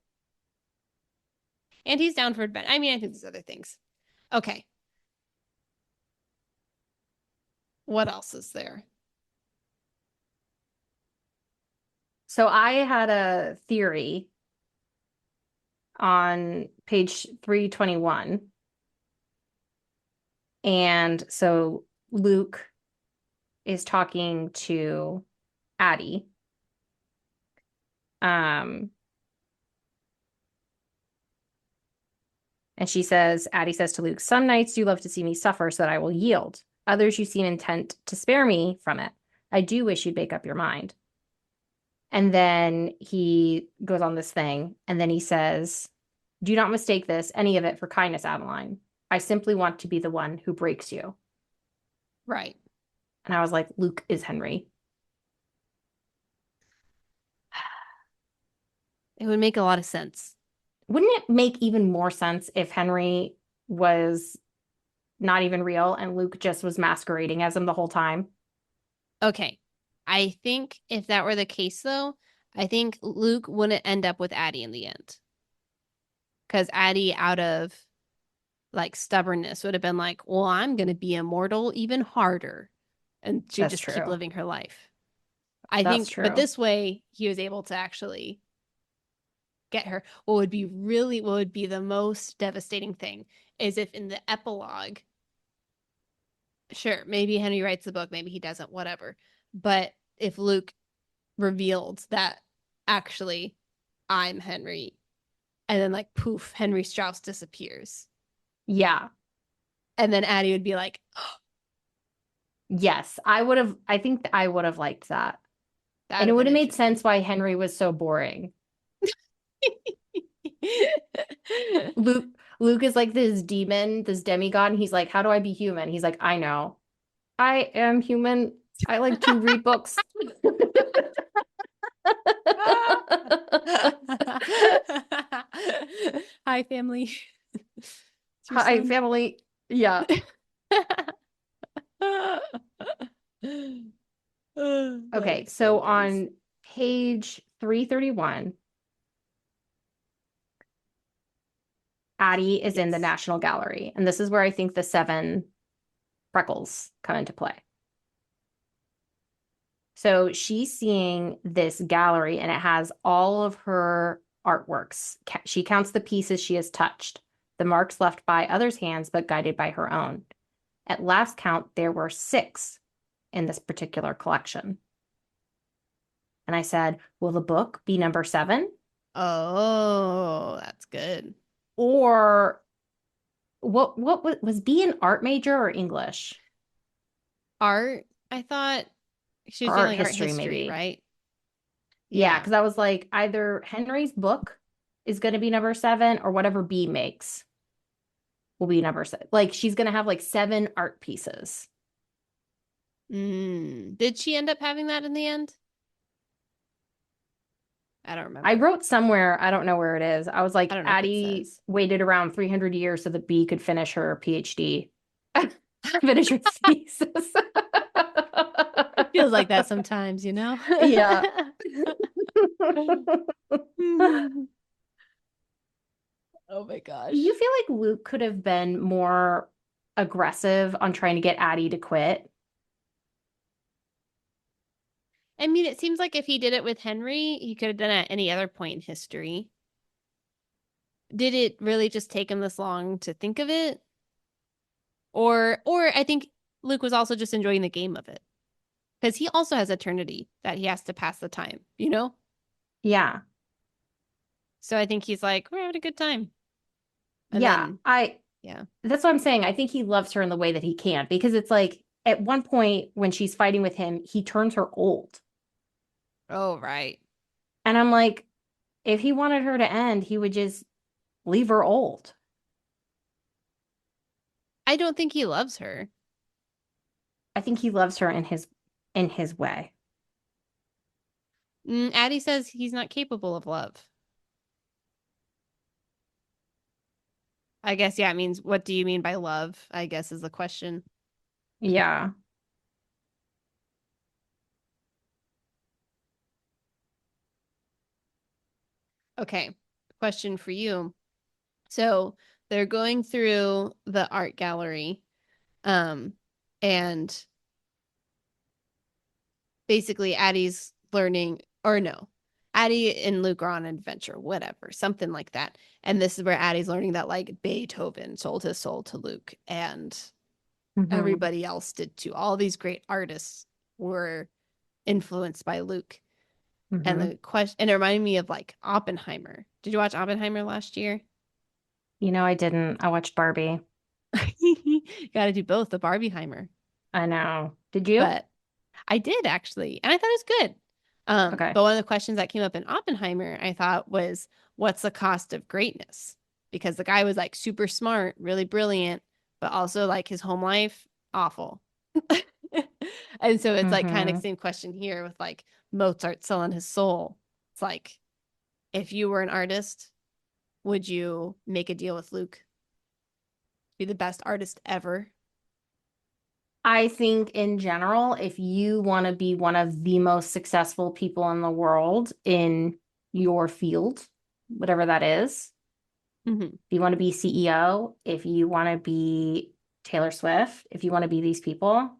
and he's down for adventure. I mean, I think there's other things. Okay. What else is there? So I had a theory on page 321. And so Luke is talking to Addie. Um, and Addie says to Luke, some nights you love to see me suffer so that I will yield. Others you seem intent to spare me from it. I do wish you'd make up your mind. And then he goes on this thing, and then he says, do not mistake this, any of it, for kindness, Adeline. I simply want to be the one who breaks you. Right. And I was like, Luke is Henry. It would make a lot of sense. Wouldn't it make even more sense if Henry was not even real and Luke just was masquerading as him the whole time? Okay. I think if that were the case, though, I think Luke wouldn't end up with Addie in the end. Because Addie, out of like stubbornness, would have been like, well, I'm going to be immortal even harder. And she'd That's just keep true. living her life. I That's think, but true. this way, he was able to actually get her. What would be the most devastating thing is if in the epilogue, sure, maybe Henry writes the book, maybe he doesn't, whatever. But if Luke revealed that actually I'm Henry, and then like poof, Henry Strauss disappears. Yeah. And then Addie would be like, Yes. I would have liked that. that would And it have would been have made interesting. sense why Henry was so boring. Luke Luke is like this demon, this demigod, and he's like, how do I be human? He's like, I know. I am human. I like to read books. Hi, family. It's your Hi, son. family. Yeah. Okay, That's so goodness. on page 331, Addie is in the Yes. National Gallery, and this is where I think the 7 freckles come into play. So she's seeing this gallery, and it has all of her artworks. She counts the pieces she has touched, the marks left by others' hands, but guided by her own. At last count, there were 6 in this particular collection. And I said, will the book be number 7? Oh, that's good. Or what was B an art major or English? Art, I thought she Or was doing art like art history, history, maybe. right? Yeah, Yeah. because I was like, either Henry's book is going to be number 7 or whatever B makes will be number 7. Like she's going to have like 7 art pieces. Did she end up having that in the end? I don't I remember. wrote somewhere, I don't know where it is. I was I like, don't know if it Addie says. waited around 300 years so that B could finish her PhD, finish her thesis. Feels like that sometimes, you know? Yeah. Oh my Do you gosh. feel like Luke could have been more aggressive on trying to get Addie to quit? I mean, it seems like if he did it with Henry, he could have done it at any other point in history. Did it really just take him this long to think of it? Or I think Luke was also just enjoying the game of it. Because he also has eternity that he has to pass the time, you know? Yeah. So I think he's like, we're having a good time. And Yeah. then, yeah. That's what I'm saying. I think he loves her in the way that he can because it's like at one point when she's fighting with him, he turns her old. Oh, right. And I'm like, if he wanted her to end, he would just leave her old. I don't think he loves her. I think he loves her in his way. Addie says he's not capable of love. I guess, yeah, it means what do you mean by love? I guess is the question. Yeah. Okay. Question for you. So they're going through the art gallery, and basically Addie's learning, or no, Addie and Luke are on an adventure, whatever, something like that. And this is where Addie's learning that like Beethoven sold his soul to Luke, and Hmm. everybody else did too. All these great artists were influenced by Luke. And Hmm. the question, and it reminded me of like Oppenheimer. Did you watch Oppenheimer last year? I didn't. I watched Barbie. Got to do both, the Barbieheimer. I know. Did you? But I did actually, and I thought it was good. Okay. But one of the questions that came up in Oppenheimer, I thought was, what's the cost of greatness? Because the guy was like super smart, really brilliant, but also like his home life, awful. And so it's like kind of the Hmm. same question here with like Mozart selling his soul. It's like, if you were an artist, would you make a deal with Luke? Be the best artist ever? I think in general, if you want to be one of the most successful people in the world in your field, whatever that is, Mm-hmm. if you want to be CEO, if you want to be Taylor Swift, if you want to be these people,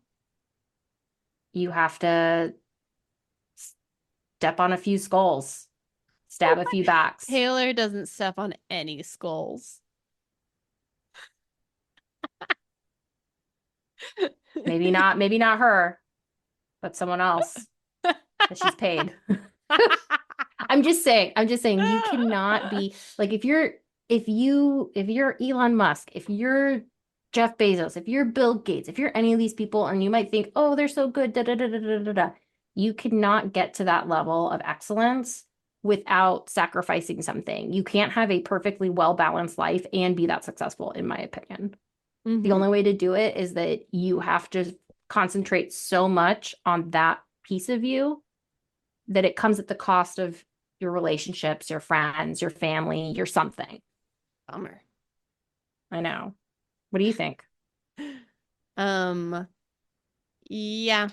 you have to step on a few skulls, stab a few backs. Taylor doesn't step on any skulls. Maybe not her, but someone else that she's paid. I'm just saying you cannot be like if you're Elon Musk, if you're Jeff Bezos, if you're Bill Gates, if you're any of these people and you might think, "Oh, they're so good," da da da da da da da. You cannot get to that level of excellence without sacrificing something. You can't have a perfectly well-balanced life and be that successful, in my opinion. The Mm-hmm. only way to do it is that you have to concentrate so much on that piece of you that it comes at the cost of your relationships, your friends, your family, your something. Bummer. I know. What do you think? Um, yeah.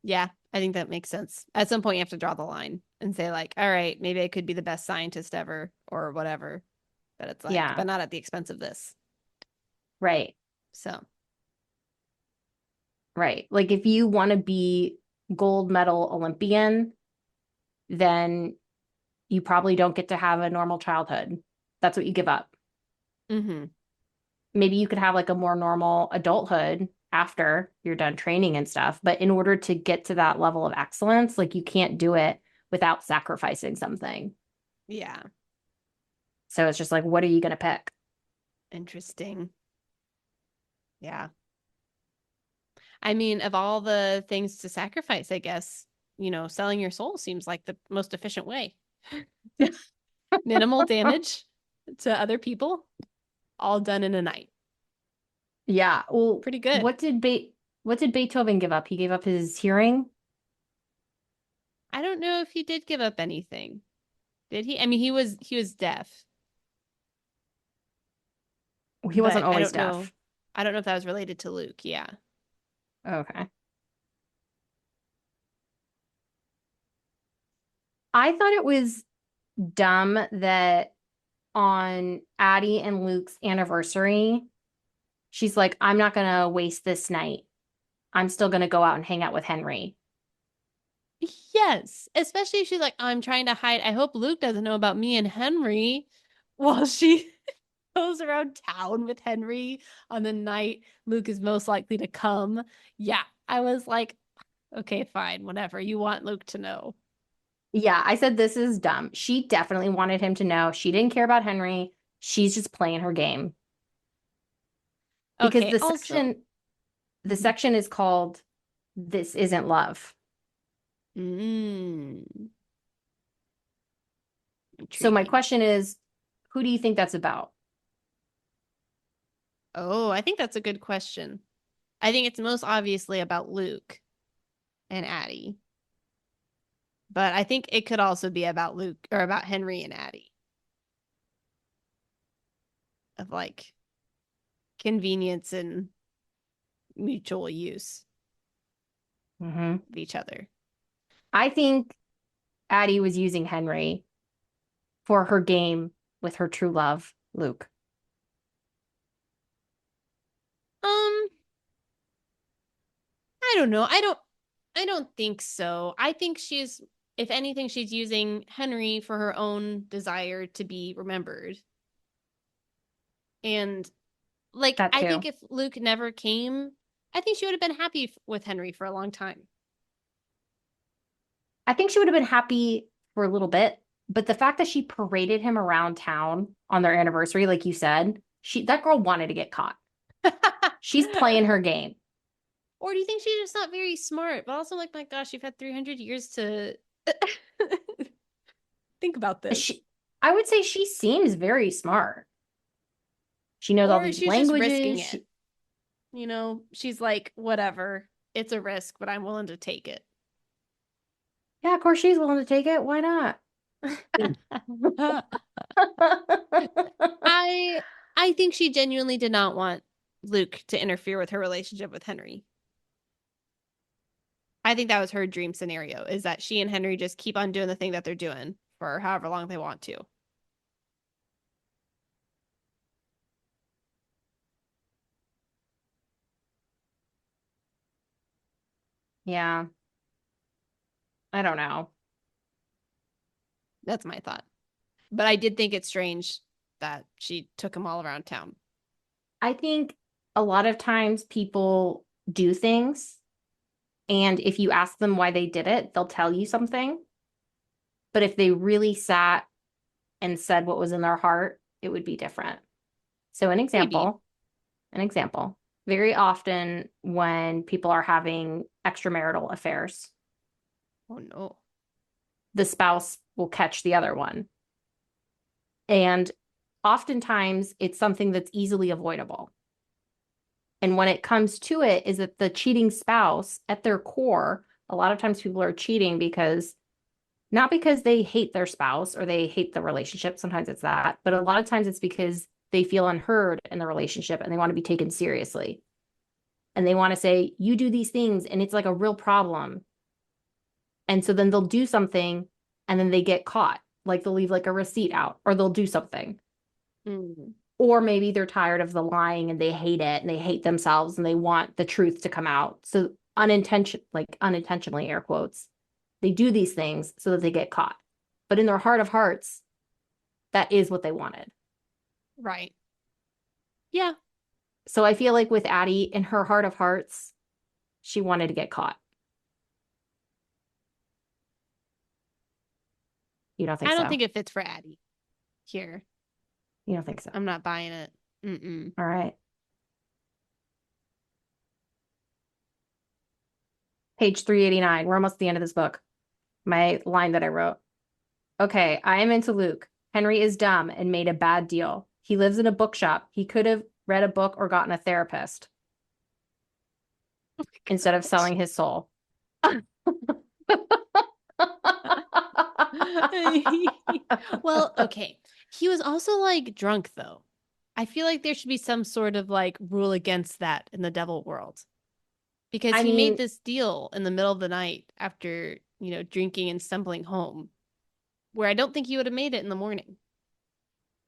Yeah, I think that makes sense. At some point you have to draw the line and say like, all right, maybe I could be the best scientist ever or whatever. But it's like, Yeah, but not at the expense of this. right, So, right. Like if you want to be gold medal Olympian, then you probably don't get to have a normal childhood. That's what you give up. mm-hmm. Maybe you could have like a more normal adulthood after you're done training and stuff. But in order to get to that level of excellence, like you can't do it without sacrificing something. Yeah. So it's just like, what are you going to pick? Interesting. Yeah. I mean, of all the things to sacrifice, I guess, selling your soul seems like the most efficient way. Minimal damage to other people, all done in a night. Yeah. Well, Pretty good. what did Beethoven give up? He gave up his hearing. I don't know if he did give up anything. Did he? I mean, he was deaf, He but wasn't I always don't know. deaf. I don't know if that was related to Luke. Yeah. Okay. I thought it was dumb that on Addie and Luke's anniversary, she's like, I'm not gonna waste this night. I'm still gonna go out and hang out with Henry. Yes, especially if she's like, I'm trying to hide. I hope Luke doesn't know about me and Henry while she goes around town with Henry on the night Luke is most likely to come. Yeah, I was like, okay, fine, whatever. You want Luke to know. Yeah, I said this is dumb. She definitely wanted him to know. She didn't care about Henry. She's just playing her game. Because Okay, also, the mhm. section is called This Isn't Love. Mm, So my intriguing. question is, who do you think that's about? Oh, I think that's a good question. I think it's most obviously about Luke and Addie, but I think it could also be about Luke or about Henry and Addie of like convenience and mutual use Hmm. of each other. I think Addie was using Henry for her game with her true love, Luke. Um, I don't know. I don't think so. I think she's if anything she's using Henry for her own desire to be remembered. And like That I think too. if Luke never came, I think she would have been happy with Henry for a long time. I think she would have been happy for a little bit, but the fact that she paraded him around town on their anniversary, like you said, that girl wanted to get caught. She's playing her game. Or do you think she's just not very smart? But also, like, my gosh, you've had 300 years to think about this. I would say she seems very smart. She knows all Or these she's just risking languages. it. She's like, whatever, it's a risk, but I'm willing to take it. Yeah, of course she's willing to take it. Why not? I I think she genuinely did not want Luke to interfere with her relationship with Henry. I think that was her dream scenario is that she and Henry just keep on doing the thing that they're doing for however long they want to. Yeah, I don't know. That's my thought. But I did think it's strange that she took him all around town. I think a lot of times people do things, and if you ask them why they did it, they'll tell you something. But if they really sat and said what was in their heart, it would be different. So, Maybe. an example, very often when people are having extramarital affairs, Oh no. the spouse will catch the other one. And oftentimes it's something that's easily avoidable. And when it comes to it, is that the cheating spouse at their core, a lot of times people are cheating because not because they hate their spouse or they hate the relationship. Sometimes it's that, but a lot of times it's because they feel unheard in the relationship and they want to be taken seriously. And they want to say, you do these things and it's like a real problem. And so then they'll do something and then they get caught. Like they'll leave like a receipt out or they'll do something. Mm. Or maybe they're tired of the lying and they hate it and they hate themselves and they want the truth to come out. So unintentionally, air quotes, they do these things so that they get caught. But in their heart of hearts, that is what they wanted. Right. Yeah. So I feel like with Addie, in her heart of hearts, she wanted to get caught. You don't think I don't so? think it fits for Addie here. You don't think so? I'm not buying it. Mm-mm. All right. Page 389. We're almost at the end of this book. My line that I wrote. Okay, I am into Luke. Henry is dumb and made a bad deal. He lives in a bookshop. He could have read a book or gotten a therapist Oh instead of my selling his soul. gosh. Well, okay. He was also like drunk though. I feel like there should be some sort of like rule against that in the devil world because I he made mean, this deal in the middle of the night after, drinking and stumbling home. where I don't think he would have made it in the morning.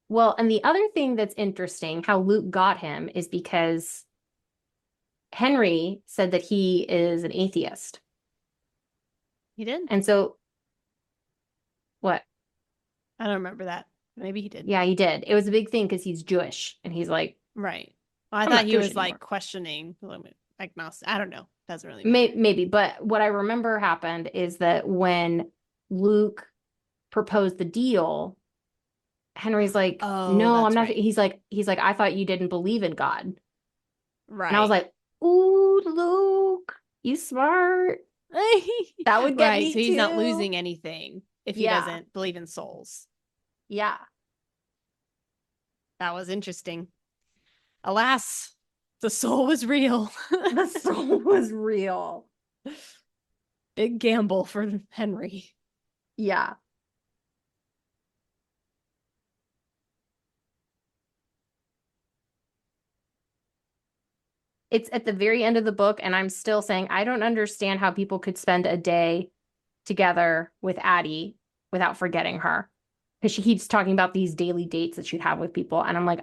Well, and the other thing that's interesting, how Luke got him, is because Henry said that he is an atheist. He did? And so, what? I don't remember that. Maybe he did. Yeah, he did. It was a big thing because he's Jewish. And he's like, Right. Well, I I'm thought not he Jewish was anymore. like questioning agnostic. I don't know. Doesn't really matter. Maybe. But what I remember happened is that when Luke proposed the deal, Henry's like, Oh, no, I'm that's not. right. He's like, I thought you didn't believe in God. And I was Right. like, ooh, Luke, you smart. That would get Right. me So he's not too. losing anything if he Yeah. doesn't believe in souls. Yeah. That was interesting. Alas, the soul was real. The soul was real. Big gamble for Henry. Yeah. It's at the very end of the book, and I'm still saying I don't understand how people could spend a day together with Addie without forgetting her. Because she keeps talking about these daily dates that she'd have with people. And I'm like,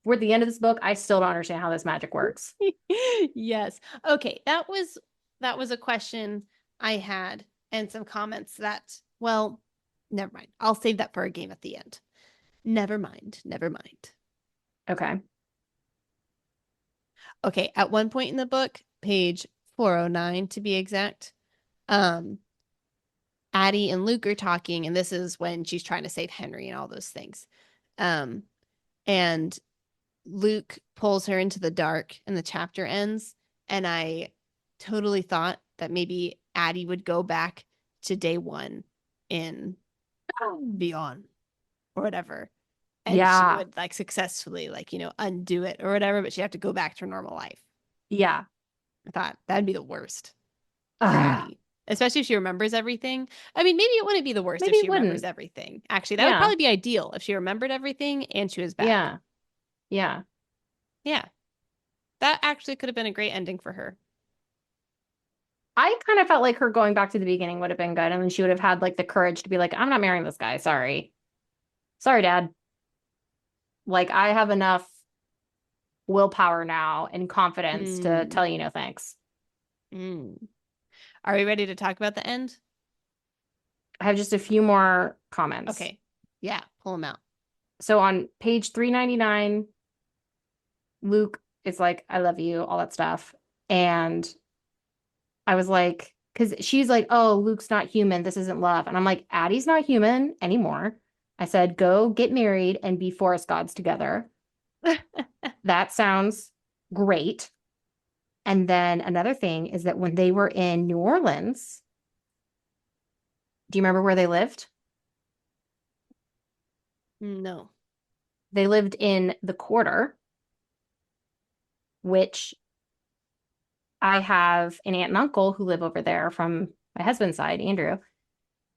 we're at the end of this book. I still don't understand how this magic works. Yes. Okay, that was a question I had and some comments that, well, never mind. I'll save that for a game at the end. Never mind. Never mind. Okay. Okay, at one point in the book, page 409 to be exact, um Addie and Luke are talking, and this is when she's trying to save Henry and all those things. Um, and Luke pulls her into the dark and the chapter ends. And I totally thought that maybe Addie would go back to day one in Beyond or whatever. And she Yeah. would like successfully undo it or whatever, but she'd have to go back to her normal life. Yeah. I thought that'd be the worst for Ugh. Addie, especially if she remembers everything. I mean, maybe it wouldn't be the worst if Maybe she it remembers wouldn't. everything. Actually, that would Yeah. probably be ideal if she remembered everything and she was back. Yeah. Yeah. Yeah, that actually could have been a great ending for her. I kind of felt like her going back to the beginning would have been good. And then she would have had like the courage to be like, I'm not marrying this guy. Sorry. Sorry, Dad. Like, I have enough willpower now and confidence to Mm, tell you no thanks. mm. Are we ready to talk about the end? I have just a few more comments. Okay. Yeah, pull them out. So on page 399, Luke is like, I love you, all that stuff. And I was like, because she's like, oh, Luke's not human. This isn't love. And I'm like, Addie's not human anymore. I said, go get married and be forest gods together. That sounds great. And then another thing is that when they were in New Orleans, do you remember where they lived? No. They lived in the Quarter, which I have an aunt and uncle who live over there from my husband's side, Andrew.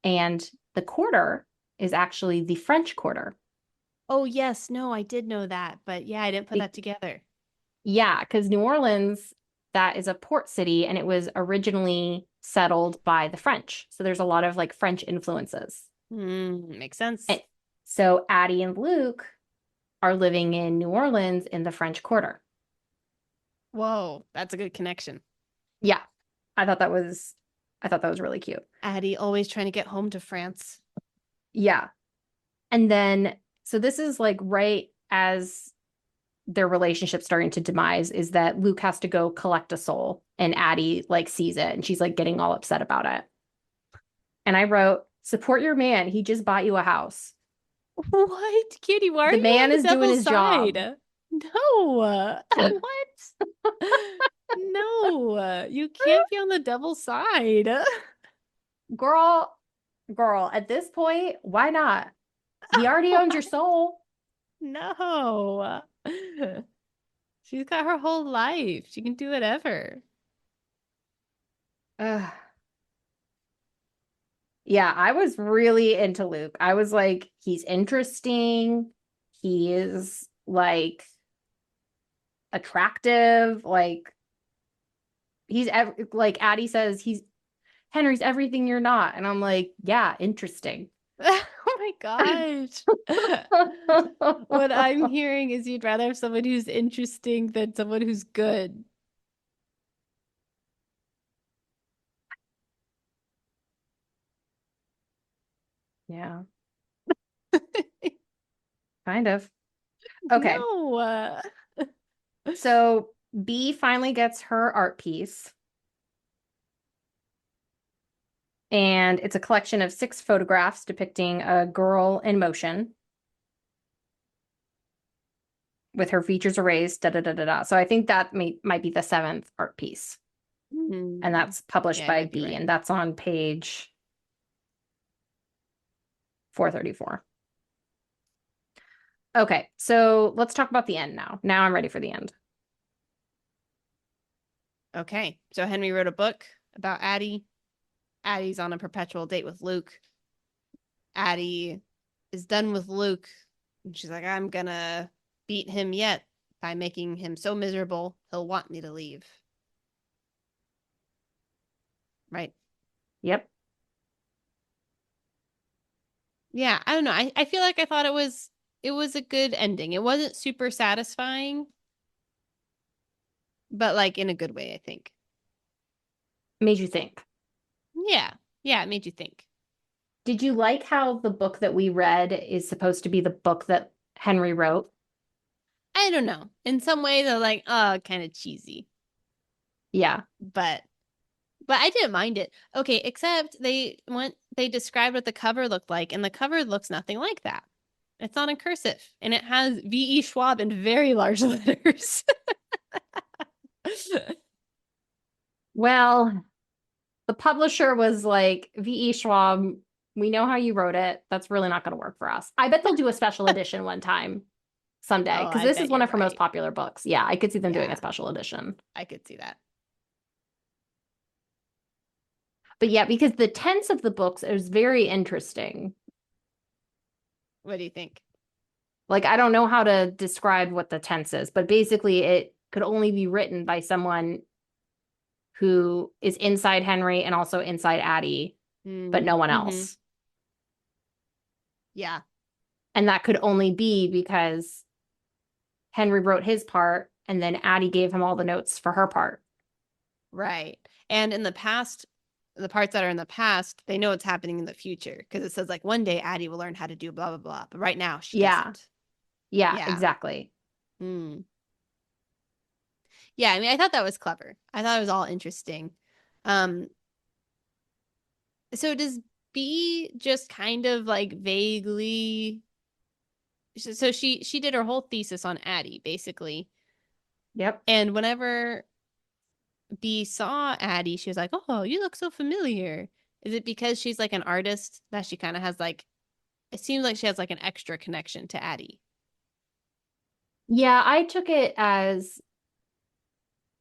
And the Quarter is actually the French Quarter. Oh, yes. No, I did know that. But yeah, I didn't put Be- that together. yeah, because New Orleans, that is a port city and it was originally settled by the French. So there's a lot of like French influences. Makes sense. And so Addie and Luke are living in New Orleans in the French Quarter. Whoa, that's a good connection. Yeah, I thought that was I thought that was really cute. Addie always trying to get home to France. Yeah. And then so this is like right as their relationship starting to demise is that Luke has to go collect a soul and Addie like sees it and she's like getting all upset about it. And I wrote, support your man. He just bought you a house. What? Kitty, why are The you on man the is doing devil's his job. side? No. What? No. You can't be on the devil's side. Girl, girl, at this point, why not? He already owns your soul. No. She's got her whole life. She can do whatever. Ugh. Yeah, I was really into Luke. I was like, he's interesting. He is like attractive. Like like Addie says, he's Henry's everything you're not. And I'm like, yeah, interesting. Oh my gosh. What I'm hearing is you'd rather have someone who's interesting than someone who's good. Yeah, kind of. Okay. No. So B finally gets her art piece, and it's a collection of 6 photographs depicting a girl in motion with her features erased, da da da da da. So I think that might be the 7th art piece, and Hmm. that's published Yeah, you by might be B, right. and that's on page 434. Okay, so let's talk about the end now. Now I'm ready for the end. Okay. So Henry wrote a book about Addie. Addie's on a perpetual date with Luke. Addie is done with Luke. And she's like, I'm gonna beat him yet by making him so miserable he'll want me to leave. Right? Yep. Yeah, I don't know. I feel like I thought it was a good ending. It wasn't super satisfying, but like in a good way, I think. Made you think. Yeah. Yeah, it made you think. Did you like how the book that we read is supposed to be the book that Henry wrote? I don't know. In some way they're like, oh, kind of cheesy. Yeah. But I didn't mind it. Okay, except they described what the cover looked like, and the cover looks nothing like that. It's not in cursive, and it has V.E. Schwab in very large letters. Well, the publisher was like, V.E. Schwab, we know how you wrote it. That's really not going to work for us. I bet they'll do a special edition one time someday Oh, because I this is bet one you're of her most right. popular books. Yeah, I could see them doing a Yeah, special edition. I could see that. But yeah, because the tense of the books is very interesting. What do you think? Like, I don't know how to describe what the tense is, but basically, it could only be written by someone who is inside Henry and also inside Addie, but no one Mm-hmm. else. Yeah, And that could only be because Henry wrote his part and then Addie gave him all the notes for her part. right. And in the past, the parts that are in the past, they know what's happening in the future because it says like one day Addie will learn how to do blah blah blah, but right now she Yeah. doesn't. Yeah, Yeah. exactly. Mm. Yeah, I mean, I thought that was clever. I thought it was all interesting. Um, so does B just kind of like vaguely so she did her whole thesis on Addie basically. Yep. And whenever B saw Addie, she was like, "Oh, you look so familiar." Is it because she's like an artist that she kind of has like it seems like she has like an extra connection to Addie? Yeah, I took it as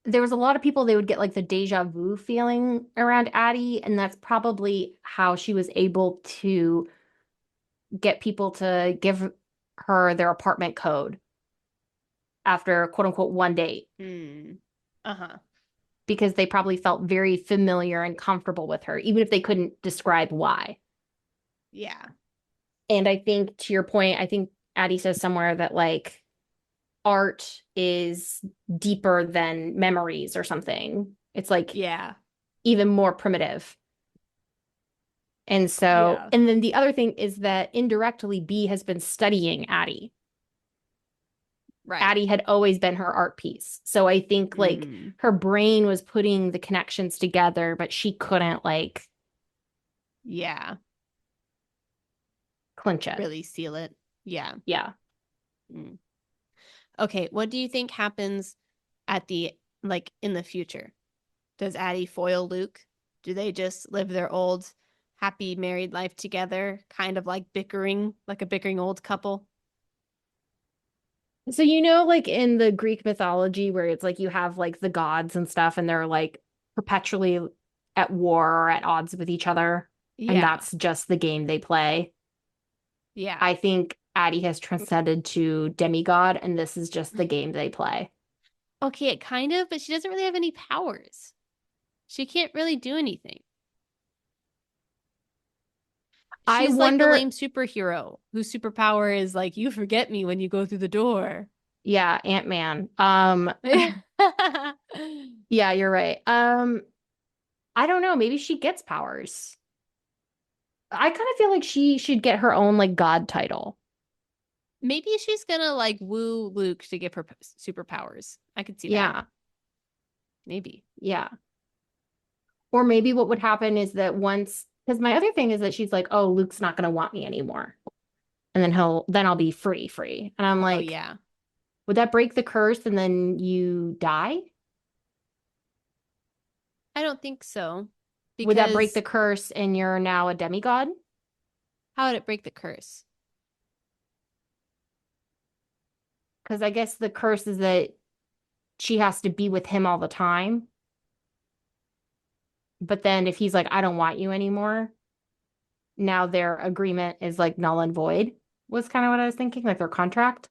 there was a lot of people they would get like the deja vu feeling around Addie, and that's probably how she was able to get people to give her their apartment code after quote unquote one date Hmm. Uh-huh. because they probably felt very familiar and comfortable with her, even if they couldn't describe why. Yeah. And I think to your point, I think Addie says somewhere that like art is deeper than memories or something. It's like Yeah. even more primitive. And so, Yeah. and then the other thing is that indirectly, B has been studying Addie. Right. Addie had always been her art piece. So I think like Mm. her brain was putting the connections together, but she couldn't like Yeah. clinch it. Really seal it. Yeah. Yeah. Mm. Okay, what do you think happens at the like in the future? Does Addie foil Luke? Do they just live their old happy married life together, kind of like bickering, like a bickering old couple? So, like in the Greek mythology where it's like you have like the gods and stuff, and they're like perpetually at war or at odds with each other, and Yeah. that's just the game they play. Yeah. I think Addie has transcended to demigod, and this is just the game they play. Okay, it kind of, but she doesn't really have any powers. She can't really do anything. I She's like the wonder, lame superhero whose superpower is like you forget me when you go through the door. yeah, Ant-Man. Yeah, you're right. I don't know, maybe she gets powers. I kind of feel like she should get her own like god title. Maybe she's gonna like woo Luke to give her superpowers. I could see that. Yeah, Maybe. yeah. Or maybe what would happen is that once, because my other thing is that she's like, oh, Luke's not gonna want me anymore. And then I'll be free. And I'm Oh like, yeah. would that break the curse and then you die? I don't think so. Would that break Because the curse and you're now a demigod? how would it break the curse? Because I guess the curse is that she has to be with him all the time. But then if he's like, I don't want you anymore, now their agreement is like null and void, was kind of what I was thinking, like their contract.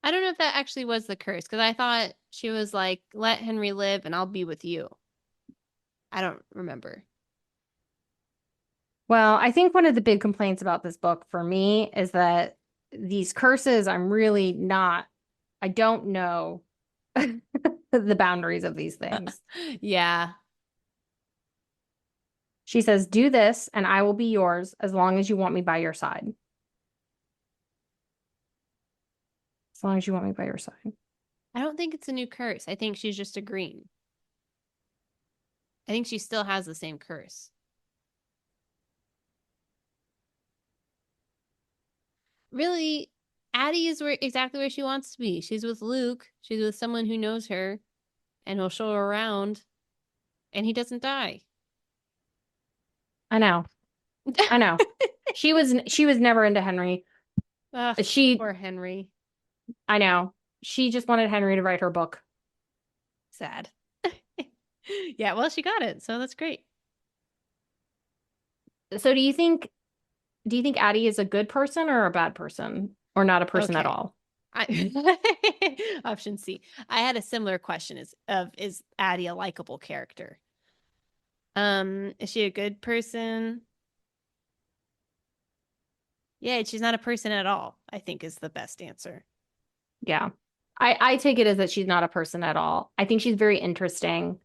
I don't know if that actually was the curse because I thought she was like, let Henry live and I'll be with you. I don't remember. Well, I think one of the big complaints about this book for me is that these curses, I don't know the boundaries of these things. Yeah. She says, do this and I will be yours as long as you want me by your side. As long as you want me by your side. I don't think it's a new curse. I think she's just agreeing. I think she still has the same curse. Really, Addie is exactly where she wants to be. She's with Luke. She's with someone who knows her and will show her around, and he doesn't die. I know. I know. She was never into Henry. Ugh, She poor Henry. I know. She just wanted Henry to write her book. Sad. Yeah, well, she got it, so that's great. So do you think Addie is a good person or a bad person or not a person at Okay. all? Option C. I had a similar question is Addie a likable character? Is she a good person? Yeah, she's not a person at all, I think is the best answer. Yeah. I take it as that she's not a person at all. I think she's very interesting.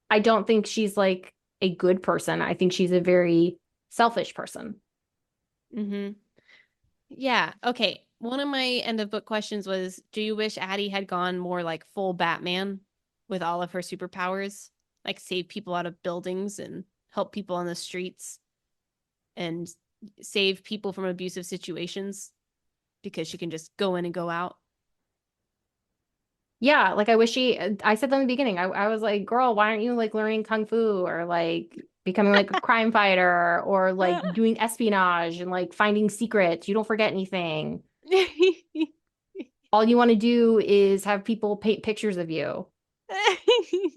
I don't think she's like a good person. I think she's a very selfish person. Mm-hmm. Yeah. Okay. One of my end of book questions was, do you wish Addie had gone more like full Batman with all of her superpowers? Like save people out of buildings and help people on the streets and save people from abusive situations because she can just go in and go out. Yeah, like I said that in the beginning. I was like, girl, why aren't you like learning kung fu or like becoming like a crime fighter or like doing espionage and like finding secrets? You don't forget anything. All you want to do is have people paint pictures of you.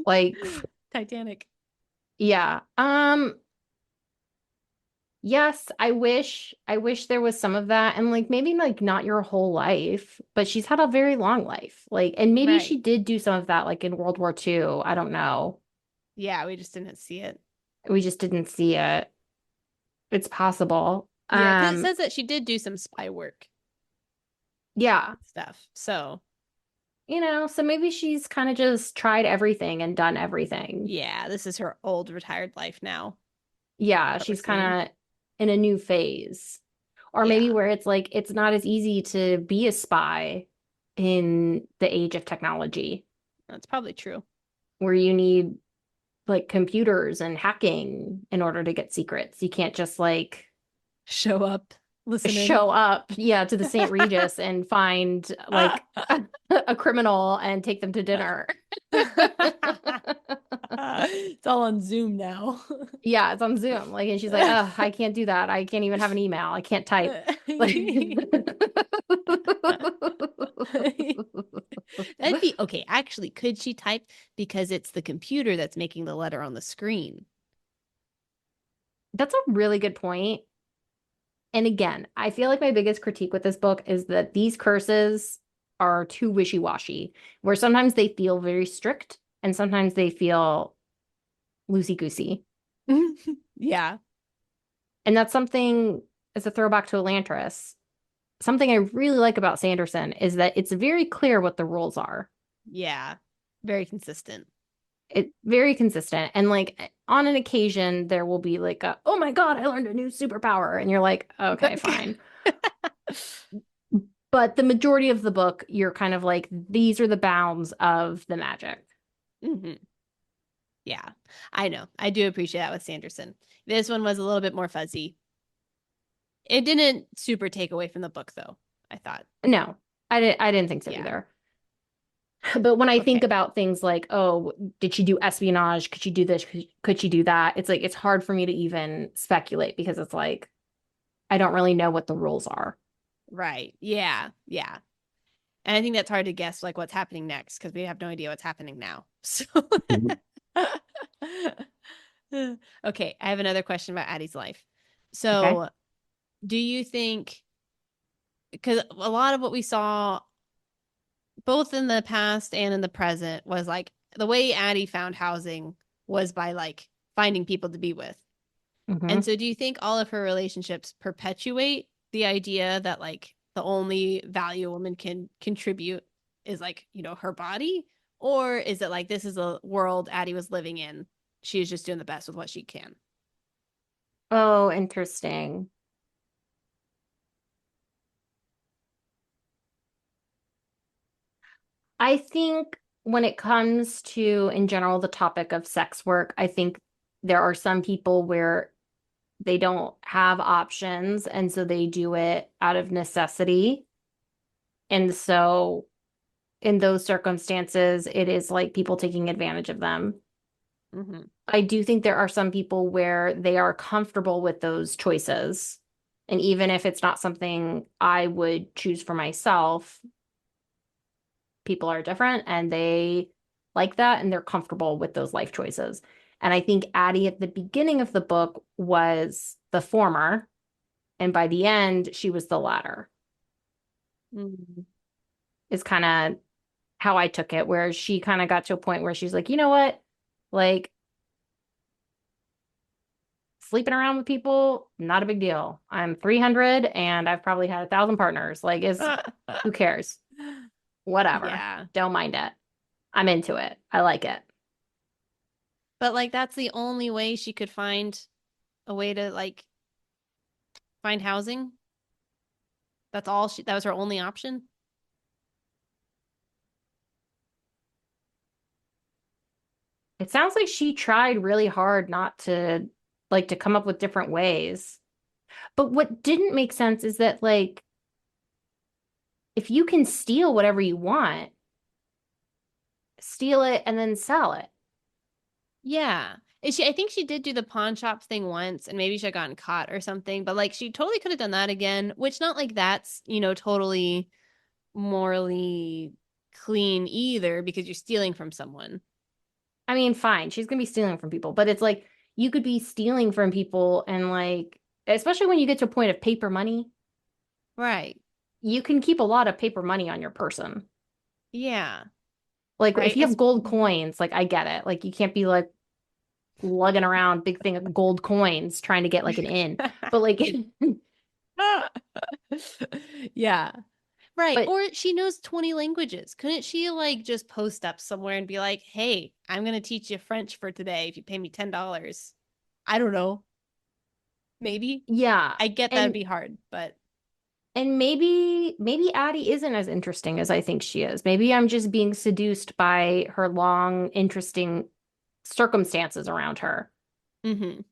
Like, Titanic. yeah. Yes, I wish there was some of that and like maybe like not your whole life, but she's had a very long life. Like and maybe she Right. did do some of that like in World War II. I don't know. Yeah, we just didn't see it. We just didn't see it. It's possible. Yeah, because it says that she did do some spy work Yeah, stuff. So, so maybe she's kind of just tried everything and done everything. yeah, this is her old retired life now Yeah, that we're she's seeing. kind of in a new phase. Or maybe Yeah, where it's like it's not as easy to be a spy in the age of technology, that's probably true. where you need like computers and hacking in order to get secrets. You can't just like Show up, listen in. show up, yeah, to the St. Regis and find like a criminal and take them to dinner. It's all on Zoom now. Yeah, it's on Zoom. Like, and she's like, oh, I can't do that. I can't even have an email. I can't type. Like, That'd be okay. Actually, could she type because it's the computer that's making the letter on the screen? that's a really good point. And again, I feel like my biggest critique with this book is that these curses are too wishy-washy, where sometimes they feel very strict and sometimes they feel loosey-goosey. Yeah. And that's something as a throwback to Elantris. Something I really like about Sanderson is that it's very clear what the rules are. Yeah. Very consistent. It very consistent. And like on an occasion there will be like a, oh my God, I learned a new superpower. And you're like, okay, fine. But the majority of the book, you're kind of like, these are the bounds of the magic. Hmm. Yeah, I know. I do appreciate that with Sanderson. This one was a little bit more fuzzy. It didn't super take away from the book, though, I thought. No, I didn't think so Yeah. either. But when I think Okay. about things like, oh, did she do espionage? Could she do this? Could she do that? It's like it's hard for me to even speculate because it's like I don't really know what the rules are. Right. Yeah. Yeah. And I think that's hard to guess, like, what's happening next because we have no idea what's happening now. So, Mhm. okay. I have another question about Addie's life. Okay. So, do you think, because a lot of what we saw both in the past and in the present was like the way Addie found housing was by like finding people to be with. And Hmm. so do you think all of her relationships perpetuate the idea that like the only value a woman can contribute is like, her body? Or is it like this is a world Addie was living in? She is just doing the best with what she can. Oh, interesting. I think when it comes to, in general, the topic of sex work, I think there are some people where they don't have options, and so they do it out of necessity. And so in those circumstances, it is like people taking advantage of them. Mm-hmm. I do think there are some people where they are comfortable with those choices. And even if it's not something I would choose for myself, people are different and they like that and they're comfortable with those life choices. And I think Addie at the beginning of the book was the former, and by the end, she was the latter, Mm-hmm. is kind of how I took it, where she kind of got to a point where she's like, you know what? Like, sleeping around with people, not a big deal. I'm 300 and I've probably had 1,000 partners. Like, is who cares? Whatever. Yeah. Don't mind it. I'm into it. I like it. But like that's the only way she could find a way to like find housing. That was her only option. It sounds like she tried really hard not to like to come up with different ways. But what didn't make sense is that like if you can steal whatever you want, steal it and then sell it. Yeah. I think she did do the pawn shop thing once and maybe she had gotten caught or something, but like she totally could have done that again, which not like that's, totally morally clean either because you're stealing from someone. I mean, fine, she's gonna be stealing from people, but it's like you could be stealing from people and like, especially when you get to a point of paper money, Right. you can keep a lot of paper money on your person. Yeah. Like if Right. you have gold coins, like I get it. Like you can't be like lugging around big thing of gold coins trying to get like an in. But like Yeah. Right. but Or she knows 20 languages. Couldn't she like just post up somewhere and be like, "Hey, I'm going to teach you French for today if you pay me $10." I don't know. Maybe. yeah. I get that would And be hard, but maybe Addie isn't as interesting as I think she is. Maybe I'm just being seduced by her long, interesting circumstances around her. mhm.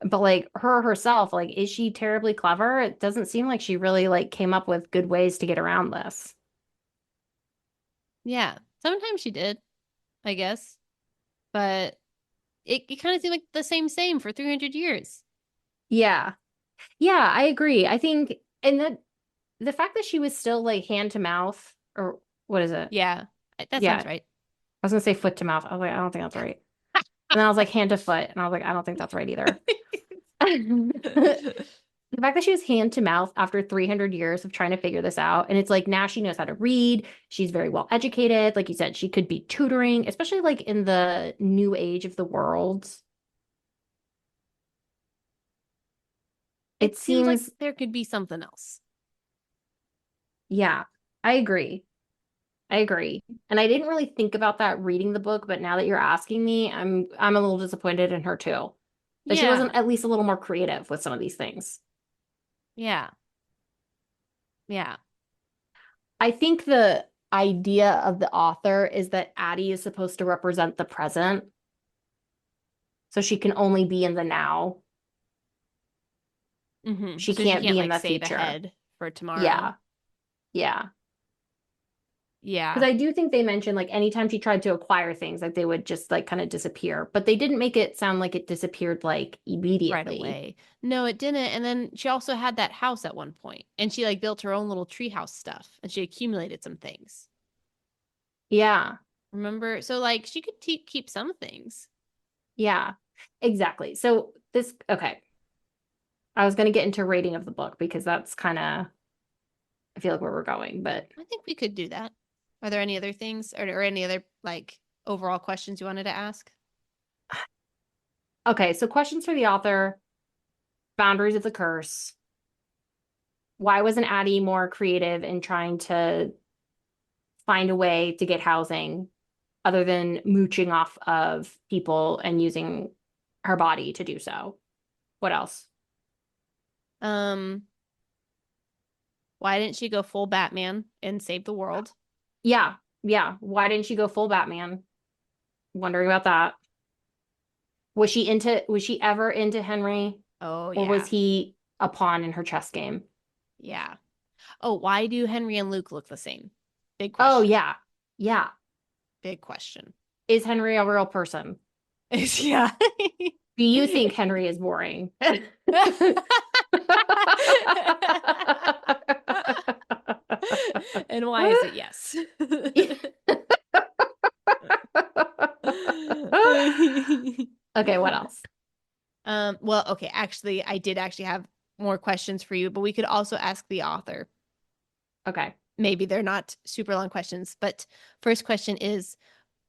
But like her herself, like, is she terribly clever? It doesn't seem like she really like came up with good ways to get around this. Yeah. Sometimes she did, I guess. But it kind of seemed like the same for 300 years. Yeah. Yeah, I agree. I think, and the fact that she was still like hand to mouth, or what is it? Yeah. That Yeah, sounds right. I was gonna say foot to mouth. I was like, I don't think that's right. And then I was like hand to foot, and I was like, I don't think that's right either. The fact that she was hand to mouth after 300 years of trying to figure this out, and it's like now she knows how to read. She's very well educated. Like you said, she could be tutoring, especially like in the new age of the world. It It seems like seems, there could be something else. yeah, I agree. I agree. And I didn't really think about that reading the book, but now that you're asking me, I'm a little disappointed in her too. That she wasn't Yeah. at least a little more creative with some of these things. Yeah. Yeah. I think the idea of the author is that Addie is supposed to represent the present, so she can only be in the now. She So she can't can't be in like the save future. ahead for tomorrow. Yeah. Yeah. Yeah. Because I do think they mentioned like anytime she tried to acquire things, like they would just like kind of disappear. But they didn't make it sound like it disappeared like Right immediately. away. No, it didn't. And then she also had that house at one point, and she like built her own little treehouse stuff, and she accumulated some things. Yeah. Remember? So like she could keep some things. Yeah. Exactly. So this, okay. I was going to get into rating of the book because that's kind of, I feel like where we're going. But I think we could do that. Are there any other things or any other like overall questions you wanted to ask? okay. So questions for the author, boundaries of the curse. Why wasn't Addie more creative in trying to find a way to get housing other than mooching off of people and using her body to do so? What else? Um, why didn't she go full Batman and save the world? Yeah. Yeah. Why didn't she go full Batman? Wondering about that. Was she ever into Henry Oh or was yeah. he a pawn in her chess game? Yeah. Oh, why do Henry and Luke look the same? Big Oh question. yeah. Yeah. Big question. Is Henry a real person? Yeah. Do you think Henry is boring? And why is it yes? Okay, what else? Well, okay, actually, I did actually have more questions for you, but we could also ask the author. Okay. Maybe they're not super long questions, but first question is,